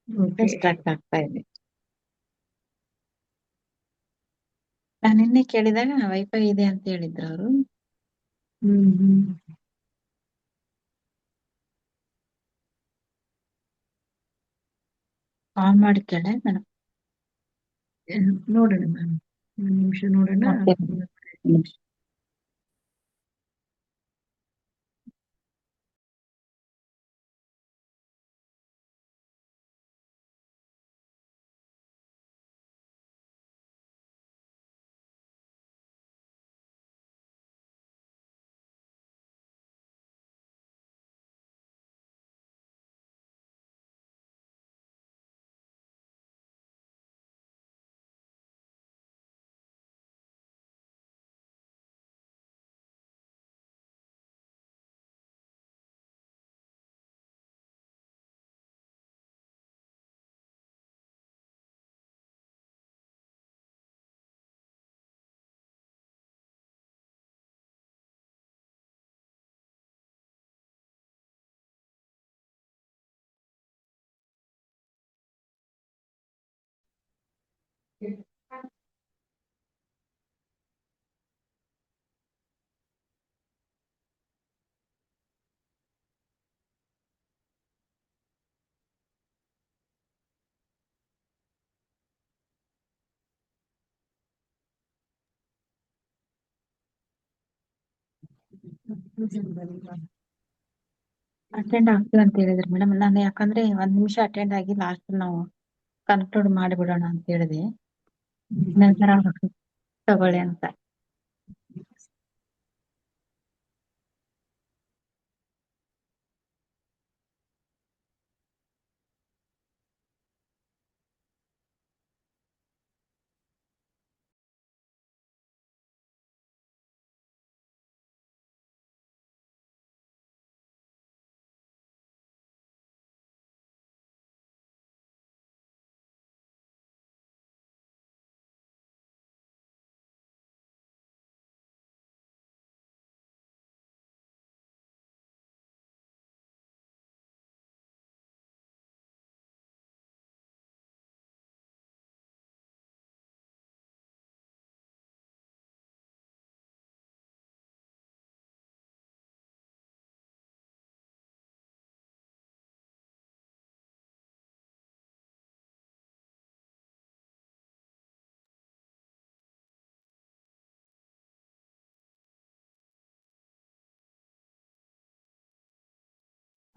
[SPEAKER 3] ಓಕೆ.
[SPEAKER 1] ಸ್ಟ್ರಕ್ ಆಗ್ತಾ ಇದೆ. ನಾನು ನಿನ್ನೆ ಕೇಳಿದಾಗ ವೈಫೈ ಇದೆ ಅಂತ ಹೇಳಿದ್ರು ಅವರು.
[SPEAKER 3] ಹ್ಮ್.
[SPEAKER 1] ಆನ್ ಮಾಡಿ ಕೇಳೆ ಮೇಡಮ್.
[SPEAKER 3] ನೋಡೋಣ ಮ್ಯಾಮ್, ಒಂದು ನಿಮಿಷ ನೋಡೋಣ.
[SPEAKER 1] ಮತ್ತೆ ಅಟೆಂಡ್ ಆಗ್ತೀವಿ ಅಂತ ಹೇಳಿದ್ರು ಮೇಡಮ್. ನಾನು ಯಾಕಂದ್ರೆ 1 ನಿಮಿಷ ಅಟೆಂಡ್ ಆಗಿ ಲಾಸ್ಟ್ ನಾವು ಕನ್ಕ್ಲೂಡ್ ಮಾಡಿಬಿಡೋಣ ಅಂತ ಹೇಳಿದೆ, ನಂತರ ತಗೊಳ್ಳಿ ಅಂತ.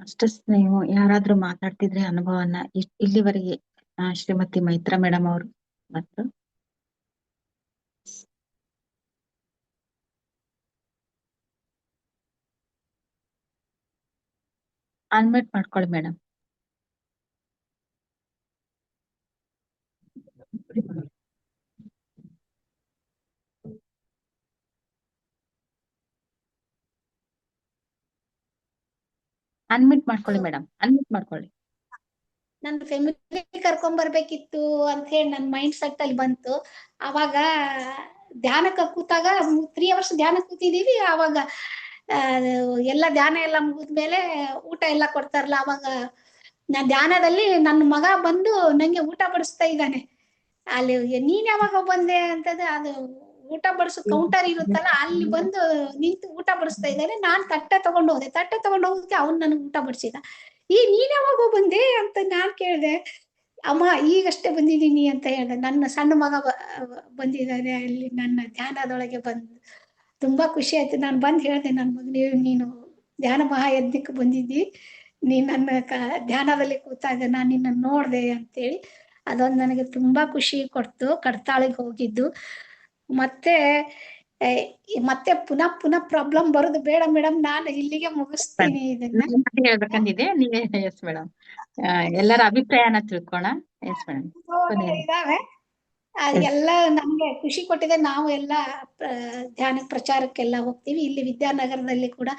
[SPEAKER 1] ಅಷ್ಟೇ. ನೀವು ಯಾರಾದ್ರೂ ಮಾತಾಡ್ತಿದ್ರೆ ಅನುಭವನ ಇಲ್ಲಿವರೆಗೆ ಶ್ರೀಮತಿ ಮೈತ್ರಾ ಮೇಡಮ್ ಅವರು ಮತ್ತು ಅನ್ಮ್ಯೂಟ್ ಮಾಡ್ಕೊಳ್ಳಿ ಮೇಡಮ್. ಅನ್ಮ್ಯೂಟ್ ಮಾಡ್ಕೊಳ್ಳಿ ಮೇಡಮ್, ಅನ್ಮ್ಯೂಟ್ ಮಾಡ್ಕೊಳ್ಳಿ.
[SPEAKER 2] ನನ್ನ ಫ್ಯಾಮಿಲಿ ಕರ್ಕೊಂಡ್ ಬರ್ಬೇಕಿತ್ತು ಅಂತ ಹೇಳಿ ನನ್ನ ಮೈಂಡ್ ಸೆಟ್ ಅಲ್ಲಿ ಬಂತು. ಅವಾಗ ಧ್ಯಾನಕ್ಕೆ ಕೂತಾಗ 3 ಅವರ್ಸ್ ಧ್ಯಾನ ಕೂತಿದೀವಿ. ಅವಾಗ ಎಲ್ಲ ಧ್ಯಾನ ಎಲ್ಲ ಮುಗಿದ್ಮೇಲೆ ಊಟ ಎಲ್ಲ ಕೊಡ್ತಾರಲ್ಲ, ಅವಾಗ ನಾ ಧ್ಯಾನದಲ್ಲಿ ನನ್ನ ಮಗ ಬಂದು ನಂಗೆ ಊಟ ಬಡಿಸ್ತಾ ಇದ್ದಾನೆ. ಅಲ್ಲಿ ನೀನ್ ಯಾವಾಗ ಬಂದೆ ಅಂತಂದ್ರೆ, ಅದು ಊಟ ಬಡಿಸೋ ಕೌಂಟರ್ ಇರುತ್ತಲ್ಲ, ಅಲ್ಲಿ ಬಂದು ನಿಂತು ಊಟ ಬಡಿಸ್ತಾ ಇದ್ದಾನೆ. ನಾನ್ ತಟ್ಟೆ ತಗೊಂಡು ಹೋದೆ. ತಟ್ಟೆ ತಗೊಂಡು ಹೋಗಕ್ಕೆ ಅವ್ನು ನನಗೆ ಊಟ ಬಡಿಸಿದ. ನೀನ್ ಯಾವಾಗ ಬಂದೆ ಅಂತ ನಾನ್ ಕೇಳ್ದೆ. ಅಮ್ಮ ಈಗಷ್ಟೇ ಬಂದಿದ್ದೀನಿ ಅಂತ ಹೇಳ್ದೆ. ನನ್ನ ಸಣ್ಣ ಮಗ ಬಂದಿದ್ದಾನೆ ಅಲ್ಲಿ ನನ್ನ ಧ್ಯಾನದೊಳಗೆ ಬಂದು. ತುಂಬಾ ಖುಷಿ ಆಯ್ತು. ನಾನು ಬಂದ್ ಹೇಳ್ದೆ ನನ್ನ ಮಗನಿಗೆ, ನೀನು ಧ್ಯಾನ ಮಹಾಯಜ್ಞಕ್ಕೆ ಬಂದಿದ್ದಿ, ನೀನ್ ನನ್ನ ಧ್ಯಾನದಲ್ಲಿ ಕೂತಾಗ ನಾನು ನಿನ್ನ ನೋಡ್ದೆ ಅಂತೇಳಿ. ಅದೊಂದು ನನಗೆ ತುಂಬಾ ಖುಷಿ ಕೊಡ್ತು. ಕಡ್ತಾಳಿಗೆ ಹೋಗಿದ್ದು ಮತ್ತೆ ಮತ್ತೆ ಪುನಃ ಪುನಃ ಪ್ರಾಬ್ಲಮ್ ಬರೋದು ಬೇಡ ಮೇಡಮ್. ನಾನು ಇಲ್ಲಿಗೆ ಮುಗಿಸ್ತೀನಿ ಇದನ್ನ.
[SPEAKER 1] ಹೇಳ್ಬೇಕಂದಿದೆ ನೀವೇ. ಎಸ್ ಮೇಡಮ್, ಎಲ್ಲರ ಅಭಿಪ್ರಾಯನ ತಿಳ್ಕೋಣ. ಎಸ್ ಮೇಡಮ್,
[SPEAKER 2] ಇದಾವೆ ಎಲ್ಲ ನಮ್ಗೆ ಖುಷಿ ಕೊಟ್ಟಿದೆ. ನಾವು ಎಲ್ಲ ಧ್ಯಾನ ಪ್ರಚಾರಕ್ಕೆಲ್ಲ ಹೋಗ್ತೀವಿ. ಇಲ್ಲಿ ವಿದ್ಯಾನಗರದಲ್ಲಿ ಕೂಡ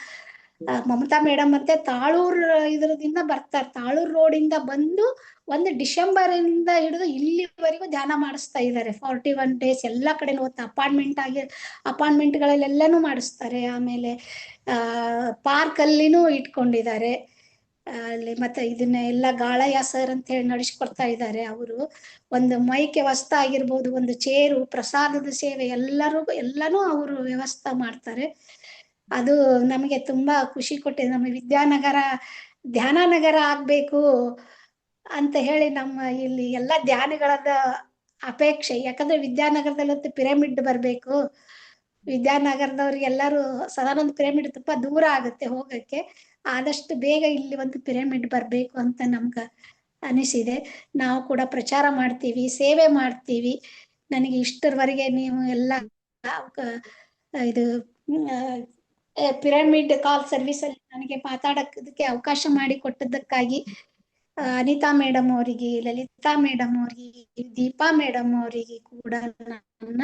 [SPEAKER 2] ಮಮತಾ ಮೇಡಮ್ ಅಂತೆ ತಾಳೂರ್ ಇದರದಿಂದ ಬರ್ತಾರೆ. ತಾಳೂರ್ ರೋಡ್ ಇಂದ ಬಂದು ಒಂದು ಡಿಸೆಂಬರ್ ಇಂದ ಹಿಡಿದು ಇಲ್ಲಿವರೆಗೂ ಧ್ಯಾನ ಮಾಡಿಸ್ತಾ ಇದ್ದಾರೆ. 41 days ಎಲ್ಲಾ ಕಡೆ ಅಪಾರ್ಟ್ಮೆಂಟ್ ಗಳಲ್ಲೆಲ್ಲಾನು ಮಾಡಿಸ್ತಾರೆ. ಆಮೇಲೆ ಪಾರ್ಕ್ ಅಲ್ಲಿನೂ ಇಟ್ಕೊಂಡಿದ್ದಾರೆ. ಅಲ್ಲಿ ಮತ್ತೆ ಇದನ್ನ ಎಲ್ಲ ಗಾಳಯ್ಯ ಸರ್ ಅಂತ ಹೇಳಿ ನಡೆಸ್ಕೊಡ್ತಾ ಇದ್ದಾರೆ. ಅವರು ಒಂದು ಮೈಕ್ ವ್ಯವಸ್ಥೆ ಆಗಿರ್ಬೋದು, ಒಂದು ಚೇರು, ಪ್ರಸಾದದ ಸೇವೆ, ಎಲ್ಲಾನು ಅವರು ವ್ಯವಸ್ಥೆ ಮಾಡ್ತಾರೆ. ಅದು ನಮಗೆ ತುಂಬಾ ಖುಷಿ ಕೊಟ್ಟಿದೆ. ನಮ್ಮ ವಿದ್ಯಾನಗರ ಧ್ಯಾನ ನಗರ ಆಗ್ಬೇಕು ಅಂತ ಹೇಳಿ ನಮ್ಮ ಇಲ್ಲಿ ಎಲ್ಲ ಧ್ಯಾನಿಗಳದ ಅಪೇಕ್ಷೆ. ಯಾಕಂದ್ರೆ ವಿದ್ಯಾನಗರದಲ್ಲಿ ಪಿರಮಿಡ್ ಬರ್ಬೇಕು. ವಿದ್ಯಾನಗರದವ್ರಿಗೆ ಎಲ್ಲರೂ ಸದಾನಂದ ಪಿರಮಿಡ್ ತುಂಬಾ ದೂರ ಆಗುತ್ತೆ ಹೋಗಕ್ಕೆ. ಆದಷ್ಟು ಬೇಗ ಇಲ್ಲಿ ಒಂದು ಪಿರಮಿಡ್ ಬರ್ಬೇಕು ಅಂತ ನಮ್ಗ ಅನಿಸಿದೆ. ನಾವು ಕೂಡ ಪ್ರಚಾರ ಮಾಡ್ತೀವಿ, ಸೇವೆ ಮಾಡ್ತೀವಿ. ನನಗೆ ಇಷ್ಟರವರೆಗೆ ನೀವು ಎಲ್ಲ ಇದು ಪಿರಮಿಡ್ ಕಾಲ್ ಸರ್ವಿಸ್ ಅಲ್ಲಿ ನನಗೆ ಮಾತಾಡೋದಕ್ಕೆ ಅವಕಾಶ ಮಾಡಿ ಕೊಟ್ಟದ್ದಕ್ಕಾಗಿ ಅನಿತಾ ಮೇಡಮ್ ಅವರಿಗೆ, ಲಲಿತಾ ಮೇಡಮ್ ಅವರಿಗೆ, ದೀಪಾ ಮೇಡಮ್ ಅವರಿಗೆ ಕೂಡ ನನ್ನ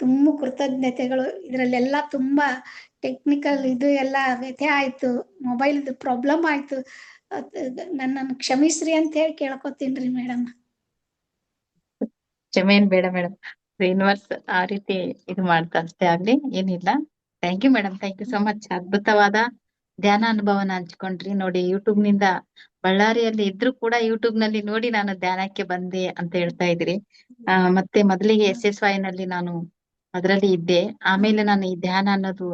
[SPEAKER 2] ತುಂಬಾ ಕೃತಜ್ಞತೆಗಳು. ಇದರಲ್ಲೆಲ್ಲ ತುಂಬಾ ಟೆಕ್ನಿಕಲ್ ಇದು ಎಲ್ಲ ವ್ಯತ್ಯಯ ಆಯ್ತು, ಮೊಬೈಲ್ ಪ್ರಾಬ್ಲಮ್ ಆಯ್ತು. ನನ್ನನ್ನು ಕ್ಷಮಿಸ್ರಿ ಅಂತ ಹೇಳಿ ಕೇಳ್ಕೊತೀನ್ರಿ ಮೇಡಮ್.
[SPEAKER 1] ಕ್ಷಮೆ ಏನ್ ಬೇಡ ಮೇಡಮ್, ಯೂನಿವರ್ಸ್ ಆ ರೀತಿ ಇದು ಮಾಡ್ತಾ ಅಷ್ಟೇ ಆಗ್ಲಿ, ಏನಿಲ್ಲ. Thank you madam, thank you so much. ಅದ್ಭುತವಾದ ಧ್ಯಾನ ಅನುಭವನ ಹಂಚ್ಕೊಂಡ್ರಿ. ನೋಡಿ, ಯೂಟ್ಯೂಬ್ ನಿಂದ ಬಳ್ಳಾರಿಯಲ್ಲಿ ಇದ್ರು ಕೂಡ ಯೂಟ್ಯೂಬ್ ನಲ್ಲಿ ನೋಡಿ ನಾನು ಧ್ಯಾನಕ್ಕೆ ಬಂದೆ ಅಂತ ಹೇಳ್ತಾ ಇದ್ರಿ. ಮತ್ತೆ ಮೊದಲಿಗೆ SSY ನಲ್ಲಿ ನಾನು ಅದರಲ್ಲಿ ಇದ್ದೆ. ಆಮೇಲೆ ನಾನು ಈ ಧ್ಯಾನ ಅನ್ನೋದು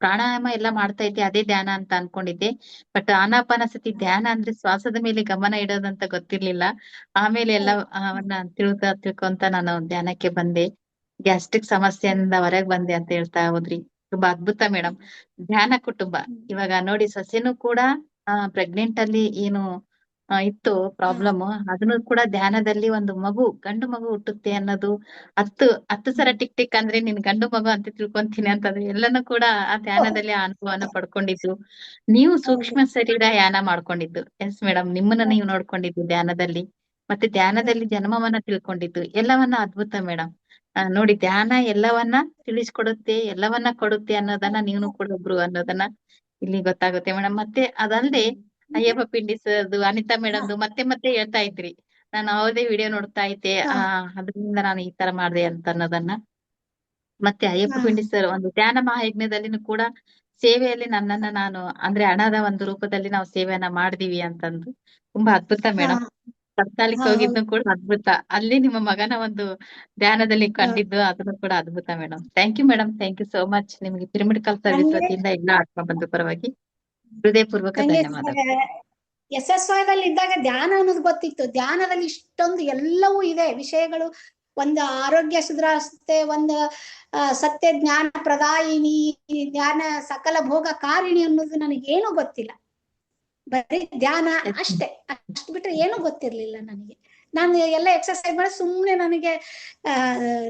[SPEAKER 1] ಪ್ರಾಣಾಯಾಮ ಎಲ್ಲ ಮಾಡ್ತಾ ಇದ್ದೆ, ಅದೇ ಧ್ಯಾನ ಅಂತ ಅನ್ಕೊಂಡಿದ್ದೆ. ಬಟ್ ಆನಾಪಾನಸತಿ ಧ್ಯಾನ ಅಂದ್ರೆ ಶ್ವಾಸದ ಮೇಲೆ ಗಮನ ಇಡೋದಂತ ಗೊತ್ತಿರ್ಲಿಲ್ಲ. ಆಮೇಲೆ ಎಲ್ಲ ಅವನ್ನ ತಿಳ್ಕೊಂತ ನಾನು ಧ್ಯಾನಕ್ಕೆ ಬಂದೆ. ಗ್ಯಾಸ್ಟ್ರಿಕ್ ಸಮಸ್ಯೆಯಿಂದ ಹೊರಗೆ ಬಂದೆ ಅಂತ ಹೇಳ್ತಾ ಹೋದ್ರಿ. ತುಂಬಾ ಅದ್ಭುತ ಮೇಡಮ್. ಧ್ಯಾನ ಕುಟುಂಬ ಇವಾಗ ನೋಡಿ, ಸೊಸೆನೂ ಕೂಡ ಪ್ರೆಗ್ನೆಂಟ್ ಅಲ್ಲಿ ಏನು ಇತ್ತು ಪ್ರಾಬ್ಲಮ್, ಅದನ್ನು ಕೂಡ ಧ್ಯಾನದಲ್ಲಿ ಒಂದು ಗಂಡು ಮಗು ಹುಟ್ಟುತ್ತೆ ಅನ್ನೋದು 10 ಸಲ ಟಿಕ್ ಟಿಕ್ ಅಂದ್ರೆ ನಿನ್ ಗಂಡು ಮಗು ಅಂತ ತಿಳ್ಕೊಂತೀನಿ ಅಂತಂದ್ರೆ ಎಲ್ಲಾನು ಕೂಡ ಆ ಧ್ಯಾನದಲ್ಲಿ ಆ ಅನುಭವನ ಪಡ್ಕೊಂಡಿದ್ದು. ನೀವು ಸೂಕ್ಷ್ಮ ಶರೀರ ಧ್ಯಾನ ಮಾಡ್ಕೊಂಡಿದ್ದು. ಎಸ್ ಮೇಡಮ್, ನಿಮ್ಮನ್ನ ನೀವು ನೋಡ್ಕೊಂಡಿದ್ದು ಧ್ಯಾನದಲ್ಲಿ, ಮತ್ತೆ ಧ್ಯಾನದಲ್ಲಿ ಜನ್ಮವನ್ನ ತಿಳ್ಕೊಂಡಿದ್ದು ಎಲ್ಲವನ್ನ ಅದ್ಭುತ ಮೇಡಮ್. ನೋಡಿ, ಧ್ಯಾನ ಎಲ್ಲವನ್ನ ತಿಳಿಸ್ಕೊಡುತ್ತೆ, ಎಲ್ಲವನ್ನ ಕೊಡುತ್ತೆ ಅನ್ನೋದನ್ನ ನೀವು ಕೂಡ ಒಬ್ರು ಅನ್ನೋದನ್ನ ಇಲ್ಲಿ ಗೊತ್ತಾಗುತ್ತೆ ಮೇಡಮ್. ಮತ್ತೆ ಅದಲ್ಲದೆ ಅಯ್ಯಪ್ಪ ಪಿಂಡಿ ಸರ್ದು, ಅನಿತಾ ಮೇಡಮ್ದು ಮತ್ತೆ ಮತ್ತೆ ಹೇಳ್ತಾ ಇದ್ರಿ. ನಾನು ಅವರದೇ ವಿಡಿಯೋ ನೋಡ್ತಾ ಇದ್ದೆ, ಅದರಿಂದ ನಾನು ಈ ತರ ಮಾಡ್ದೆ ಅಂತ ಅನ್ನೋದನ್ನ. ಮತ್ತೆ ಅಯ್ಯಪ್ಪ ಪಿಂಡಿ ಸರ್ ಒಂದು ಧ್ಯಾನ ಮಹಾಯಜ್ಞದಲ್ಲಿನೂ ಕೂಡ ಸೇವೆಯಲ್ಲಿ ನನ್ನನ್ನ ನಾನು ಅಂದ್ರೆ ಹಣದ ಒಂದು ರೂಪದಲ್ಲಿ ನಾವು ಸೇವೆಯನ್ನ ಮಾಡಿದೀವಿ ಅಂತಂದು ತುಂಬಾ ಅದ್ಭುತ ಮೇಡಮ್. ಕರ್ತಾಲಿಕ್ ಹೋಗಿದ್ನು ಕೂಡ ಅದ್ಭುತ. ಅಲ್ಲಿ ನಿಮ್ಮ ಮಗನ ಒಂದು ಧ್ಯಾನದಲ್ಲಿ ಕಂಡಿದ್ದು ಅದನ್ನು ಕೂಡ ಅದ್ಭುತ madam. Thank you madam, thank you so much. ನಿಮಗೆ ಪಿರಮಿಡ್ ಕಾಲ್ ಸರ್ವಿಸ್ ವತಿಯಿಂದ ಎಲ್ಲ ಆತ್ಮ ಬಂಧು ಪರವಾಗಿ ಹೃದಯಪೂರ್ವಕ ಧನ್ಯವಾದಗಳು.
[SPEAKER 2] SSY ದಲ್ಲಿ ಇದ್ದಾಗ ಧ್ಯಾನ ಅನ್ನೋದು ಗೊತ್ತಿತ್ತು. ಧ್ಯಾನದಲ್ಲಿ ಇಷ್ಟೊಂದು ಎಲ್ಲವೂ ಇದೆ ವಿಷಯಗಳು. ಒಂದು ಆರೋಗ್ಯ ಸುಧಾರಿಸುತ್ತೆ, ಒಂದು ಸತ್ಯ ಜ್ಞಾನ ಪ್ರದಾಯಿನಿ, ಜ್ಞಾನ ಸಕಲ ಭೋಗ ಕಾರಿಣಿ ಅನ್ನೋದು ನನಗೇನು ಗೊತ್ತಿಲ್ಲ. ಬರೀ ಧ್ಯಾನ ಅಷ್ಟೇ, ಅಷ್ಟು ಬಿಟ್ರೆ ಏನೂ ಗೊತ್ತಿರ್ಲಿಲ್ಲ ನನಗೆ. ನಾನು ಎಲ್ಲ ಎಕ್ಸರ್ಸೈಸ್ ಮಾಡಿ ಸುಮ್ಮನೆ ನನಗೆ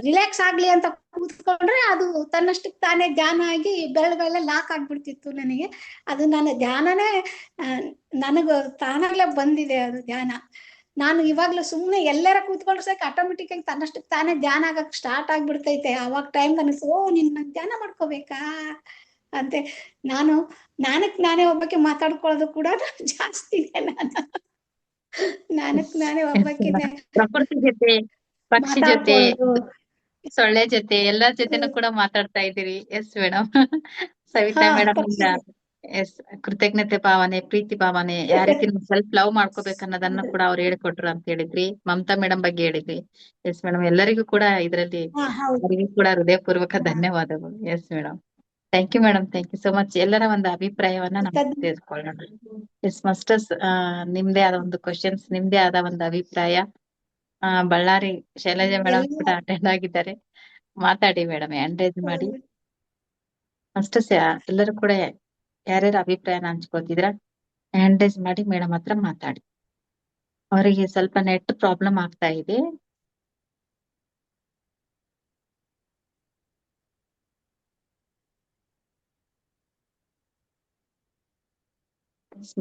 [SPEAKER 2] ರಿಲ್ಯಾಕ್ಸ್ ಆಗ್ಲಿ ಅಂತ ಕೂತ್ಕೊಂಡ್ರೆ ಅದು ತನ್ನಷ್ಟಕ್ಕೆ ತಾನೇ ಧ್ಯಾನ ಆಗಿ ಬೆಳ್ಳ ಲಾಕ್ ಆಗ್ಬಿಡ್ತಿತ್ತು ನನಗೆ. ಅದು ನನ್ನ ಧ್ಯಾನನೇ ನನಗ ತಾನಾಗ್ಲೇ ಬಂದಿದೆ ಅದು ಧ್ಯಾನ. ನಾನು ಇವಾಗ್ಲೂ ಸುಮ್ಮನೆ ಎಲ್ಲರ ಕೂತ್ಕೊಂಡ್ರೆ ಸಾಕು ಆಟೋಮೆಟಿಕ್ ಆಗಿ ತನ್ನಷ್ಟಕ್ಕೆ ತಾನೇ ಧ್ಯಾನ ಆಗಕ್ ಸ್ಟಾರ್ಟ್ ಆಗ್ಬಿಡ್ತೈತೆ. ಅವಾಗ ಟೈಮ್ ಅನಿಸ್ತು, ನಿನ್ನ ಧ್ಯಾನ ಮಾಡ್ಕೋಬೇಕಾ ಅಂತೆ. ನಾನೇ ಒಬ್ಬಕ್ಕೆ ಮಾತಾಡ್ಕೊಳ್ಳೋದು ಕೂಡ ಜಾಸ್ತಿನೇ. ನಾನೇ
[SPEAKER 1] ಎಸ್
[SPEAKER 2] ಒಬ್ಬಾಕಿನೇ
[SPEAKER 1] ಮೇಡಮ್. ಪ್ರಕೃತಿ ಜೊತೆ, ಪಕ್ಷಿ ಜೊತೆ,
[SPEAKER 2] ಮಾತಾಡ್ಕೊಳ್ಳೋದು.
[SPEAKER 1] ಸೊಳ್ಳೆ ಜೊತೆ ಎಲ್ಲರ ಜೊತೆನೂ ಕೂಡ ಮಾತಾಡ್ತಾ ಇದ್ದೀರಿ. Yes madam.
[SPEAKER 2] ಹಾ
[SPEAKER 1] ಸವಿತಾ ಮೇಡಮ್ ಇಂದ
[SPEAKER 2] ಪಕ್ಷಿ
[SPEAKER 1] ಎಸ್ ಕೃತಜ್ಞತೆ ಭಾವನೆ, ಪ್ರೀತಿ ಭಾವನೆ, ಯಾವ ರೀತಿ ನಾವು ಸೆಲ್ಫ್ ಲವ್ ಮಾಡ್ಕೋಬೇಕು ಅನ್ನೋದನ್ನ ಕೂಡ ಅವ್ರು ಹೇಳ್ಕೊಟ್ರು ಅಂತ ಹೇಳಿದ್ರಿ. ಮಮತಾ ಮೇಡಮ್ ಬಗ್ಗೆ ಹೇಳಿದ್ರಿ. ಎಸ್ ಮೇಡಮ್, ಎಲ್ಲರಿಗೂ ಕೂಡ ಇದರಲ್ಲಿ
[SPEAKER 2] ಹಾ ಹೌದು.
[SPEAKER 1] ಅವರಿಗೂ ಕೂಡ ಹೃದಯಪೂರ್ವಕ ಧನ್ಯವಾದಗಳು. Yes madam. Thank you madam, thank you so much. ಎಲ್ಲರ ಒಂದು ಅಭಿಪ್ರಾಯವನ್ನ ನಾವು ತಿಳಿದುಕೊಳ್ಳೋಣ. ಎಸ್ ಮಾಸ್ಟರ್ಸ್, ನಿಮ್ದೇ ಆದ ಒಂದು ಕ್ವಶನ್ಸ್, ನಿಮ್ದೇ ಆದ ಒಂದು ಅಭಿಪ್ರಾಯ. ಬಳ್ಳಾರಿ ಶೈಲಜಾ ಮೇಡಮ್ ಕೂಡ ಅಟೆಂಡ್ ಆಗಿದ್ದಾರೆ. ಮಾತಾಡಿ ಮೇಡಮ್, ಹ್ಯಾಂಡ್ ರೈಸ್ ಮಾಡಿ. ಮಾಸ್ಟರ್ಸ್ ಎಲ್ಲರೂ ಕೂಡ ಯಾರ್ಯಾರ ಅಭಿಪ್ರಾಯನ ಹಂಚ್ಕೊತಿದ್ರ ಹ್ಯಾಂಡ್ ರೈಸ್ ಮಾಡಿ ಮೇಡಮ್ ಹತ್ರ ಮಾತಾಡಿ. ಅವರಿಗೆ ಸ್ವಲ್ಪ ನೆಟ್ ಪ್ರಾಬ್ಲಮ್ ಆಗ್ತಾ ಇದೆ.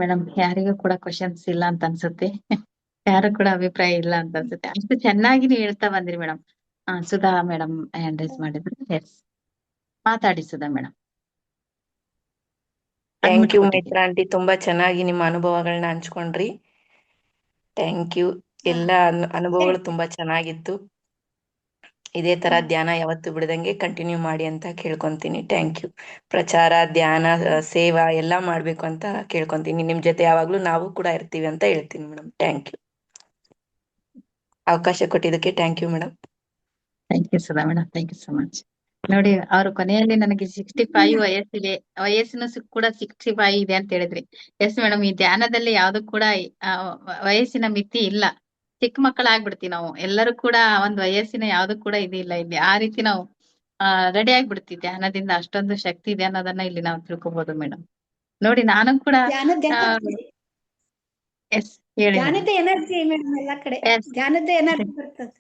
[SPEAKER 1] ಮೇಡಮ್, ಯಾರಿಗೂ ಕೂಡ ಕ್ವಶನ್ಸ್ ಇಲ್ಲ ಅಂತ ಅನ್ಸುತ್ತೆ. ಯಾರು ಕೂಡ ಅಭಿಪ್ರಾಯ ಇಲ್ಲ ಅಂತ ಅನ್ಸುತ್ತೆ. ಅಷ್ಟು ಚೆನ್ನಾಗಿ ನೀವು ಹೇಳ್ತಾ ಬಂದ್ರಿ madam. Sudha madam hand raise ಮಾಡಿದ್ರು. ಎಸ್, ಮಾತಾಡಿ ಸುಧಾ ಮೇಡಮ್.
[SPEAKER 4] ಥ್ಯಾಂಕ್ ಯು
[SPEAKER 1] ಕೊಟ್ಟಿದ್ದೀನಿ.
[SPEAKER 4] ಮೈತ್ರಾ ಆಂಟಿ, ತುಂಬಾ ಚೆನ್ನಾಗಿ ನಿಮ್ಮ ಅನುಭವಗಳನ್ನ ಹಂಚ್ಕೊಂಡ್ರಿ. Thank you. ಎಲ್ಲ ಅನುಭವಗಳು ತುಂಬಾ ಚೆನ್ನಾಗಿತ್ತು. ಇದೇ ತರ ಧ್ಯಾನ ಯಾವತ್ತು ಬಿಡದಂಗೆ ಕಂಟಿನ್ಯೂ ಮಾಡಿ ಅಂತ ಕೇಳ್ಕೊಂತೀನಿ. Thank you. ಪ್ರಚಾರ, ಧ್ಯಾನ, ಸೇವಾ ಎಲ್ಲಾ ಮಾಡ್ಬೇಕು ಅಂತ ಕೇಳ್ಕೊಂತೀನಿ. ನಿಮ್ ಜೊತೆ ಯಾವಾಗ್ಲೂ ನಾವು ಕೂಡ ಇರ್ತೀವಿ ಅಂತ ಹೇಳ್ತೀನಿ ಮೇಡಮ್. Thank you. ಅವಕಾಶ ಕೊಟ್ಟಿದ್ದಕ್ಕೆ thank you madam.
[SPEAKER 1] Thank you Sudha madam, thank you so much. ನೋಡಿ, ಅವರು ಕೊನೆಯಲ್ಲಿ ನನಗೆ 65 ವಯಸ್ಸಿದೆ, ವಯಸ್ಸಿನ ಕೂಡ 65 ಇದೆ ಅಂತ ಹೇಳಿದ್ರಿ. ಎಸ್ ಮೇಡಮ್, ಈ ಧ್ಯಾನದಲ್ಲಿ ಯಾವ್ದು ಕೂಡ ವಯಸ್ಸಿನ ಮಿತಿ ಇಲ್ಲ. ಚಿಕ್ಕ ಮಕ್ಕಳಾಗ್ಬಿಡ್ತೀವಿ ನಾವು ಎಲ್ಲರೂ ಕೂಡ. ಒಂದು ವಯಸ್ಸಿನ ಯಾವ್ದು ಕೂಡ ಇದಿಲ್ಲ ಇಲ್ಲಿ. ಆ ರೀತಿ ನಾವು ರೆಡಿ ಆಗ್ಬಿಡ್ತೀವಿ ಧ್ಯಾನದಿಂದ. ಅಷ್ಟೊಂದು ಶಕ್ತಿ ಇದೆ ಅನ್ನೋದನ್ನ ಇಲ್ಲಿ ನಾವು ತಿಳ್ಕೊಬಹುದು ಮೇಡಮ್. ನೋಡಿ, ನಾನು ಕೂಡ ಎಸ್ ಹೇಳಿ ಮೇಡಮ್.
[SPEAKER 2] ಧ್ಯಾನದ ಎನರ್ಜಿ ಮೇಡಮ್ ಎಲ್ಲಾ ಕಡೆ.
[SPEAKER 1] ಎಸ್
[SPEAKER 2] ಧ್ಯಾನದ ಎನರ್ಜಿ ಬರ್ತದೆ.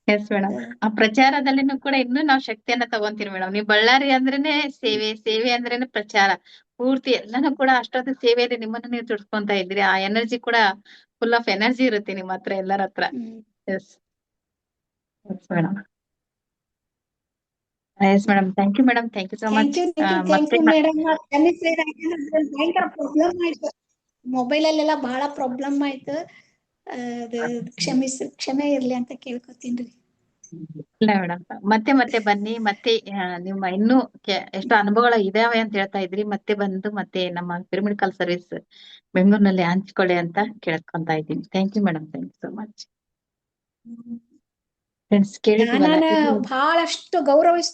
[SPEAKER 1] ಎಸ್ ಮೇಡಮ್, ಆ ಪ್ರಚಾರದಲ್ಲಿನೂ ಕೂಡ ಇನ್ನೂ ನಾವು ಶಕ್ತಿಯನ್ನ ತಗೊಂತೀವಿ ಮೇಡಮ್. ನೀವು ಬಳ್ಳಾರಿ ಅಂದ್ರೇನೆ ಸೇವೆ, ಸೇವೆ ಅಂದ್ರೇನೆ ಪ್ರಚಾರ. ಪೂರ್ತಿ ಎಲ್ಲಾನು ಕೂಡ ಅಷ್ಟೊಂದು ಸೇವೆಯಲ್ಲಿ ನಿಮ್ಮನ್ನ ನೀವು ತುಡ್ಸ್ಕೊಂತ ಇದ್ರಿ. ಆ ಎನರ್ಜಿ ಕೂಡ ಫುಲ್ ಆಫ್ ಎನರ್ಜಿ ಇರುತ್ತೆ ನಿಮ್ಮ ಹತ್ರ, ಎಲ್ಲರ ಹತ್ರ. Yes madam. Yes madam, thank you madam, thank you so much.
[SPEAKER 2] Thank you madam. ಭಯಂಕರ ಪ್ರಾಬ್ಲಮ್ ಆಯ್ತು. ಮೊಬೈಲ್ ಅಲ್ಲೆಲ್ಲ ಬಹಳ ಪ್ರಾಬ್ಲಮ್ ಆಯ್ತು. ಅದು ಕ್ಷಮೆ ಇರ್ಲಿ ಅಂತ ಕೇಳ್ಕೊತೀನ್ರಿ.
[SPEAKER 1] ಇಲ್ಲ ಮೇಡಮ್, ಮತ್ತೆ ಮತ್ತೆ ಬನ್ನಿ. ಮತ್ತೆ ನಿಮ್ಮ ಇನ್ನೂ ಎಷ್ಟು ಅನುಭವಗಳು ಇದಾವೆ ಅಂತ ಹೇಳ್ತಾ ಇದ್ರಿ. ಮತ್ತೆ ಬಂದು ಮತ್ತೆ ನಮ್ಮ ಪಿರಮಿಡ್ ಸರ್ವಿಸ್ ಬೆಂಗಳೂರಿನಲ್ಲಿ ಹಂಚ್ಕೊಳ್ಳಿ ಅಂತ ಕೇಳ್ಕೊಂತ ಇದ್ದೀನಿ. Thank you madam, thank you so much. Friends, ಕೇಳಿದ್ವಲ್ಲ
[SPEAKER 2] ಧ್ಯಾನನ ಬಹಳಷ್ಟು ಗೌರವಿಸ್ತೀನಿ.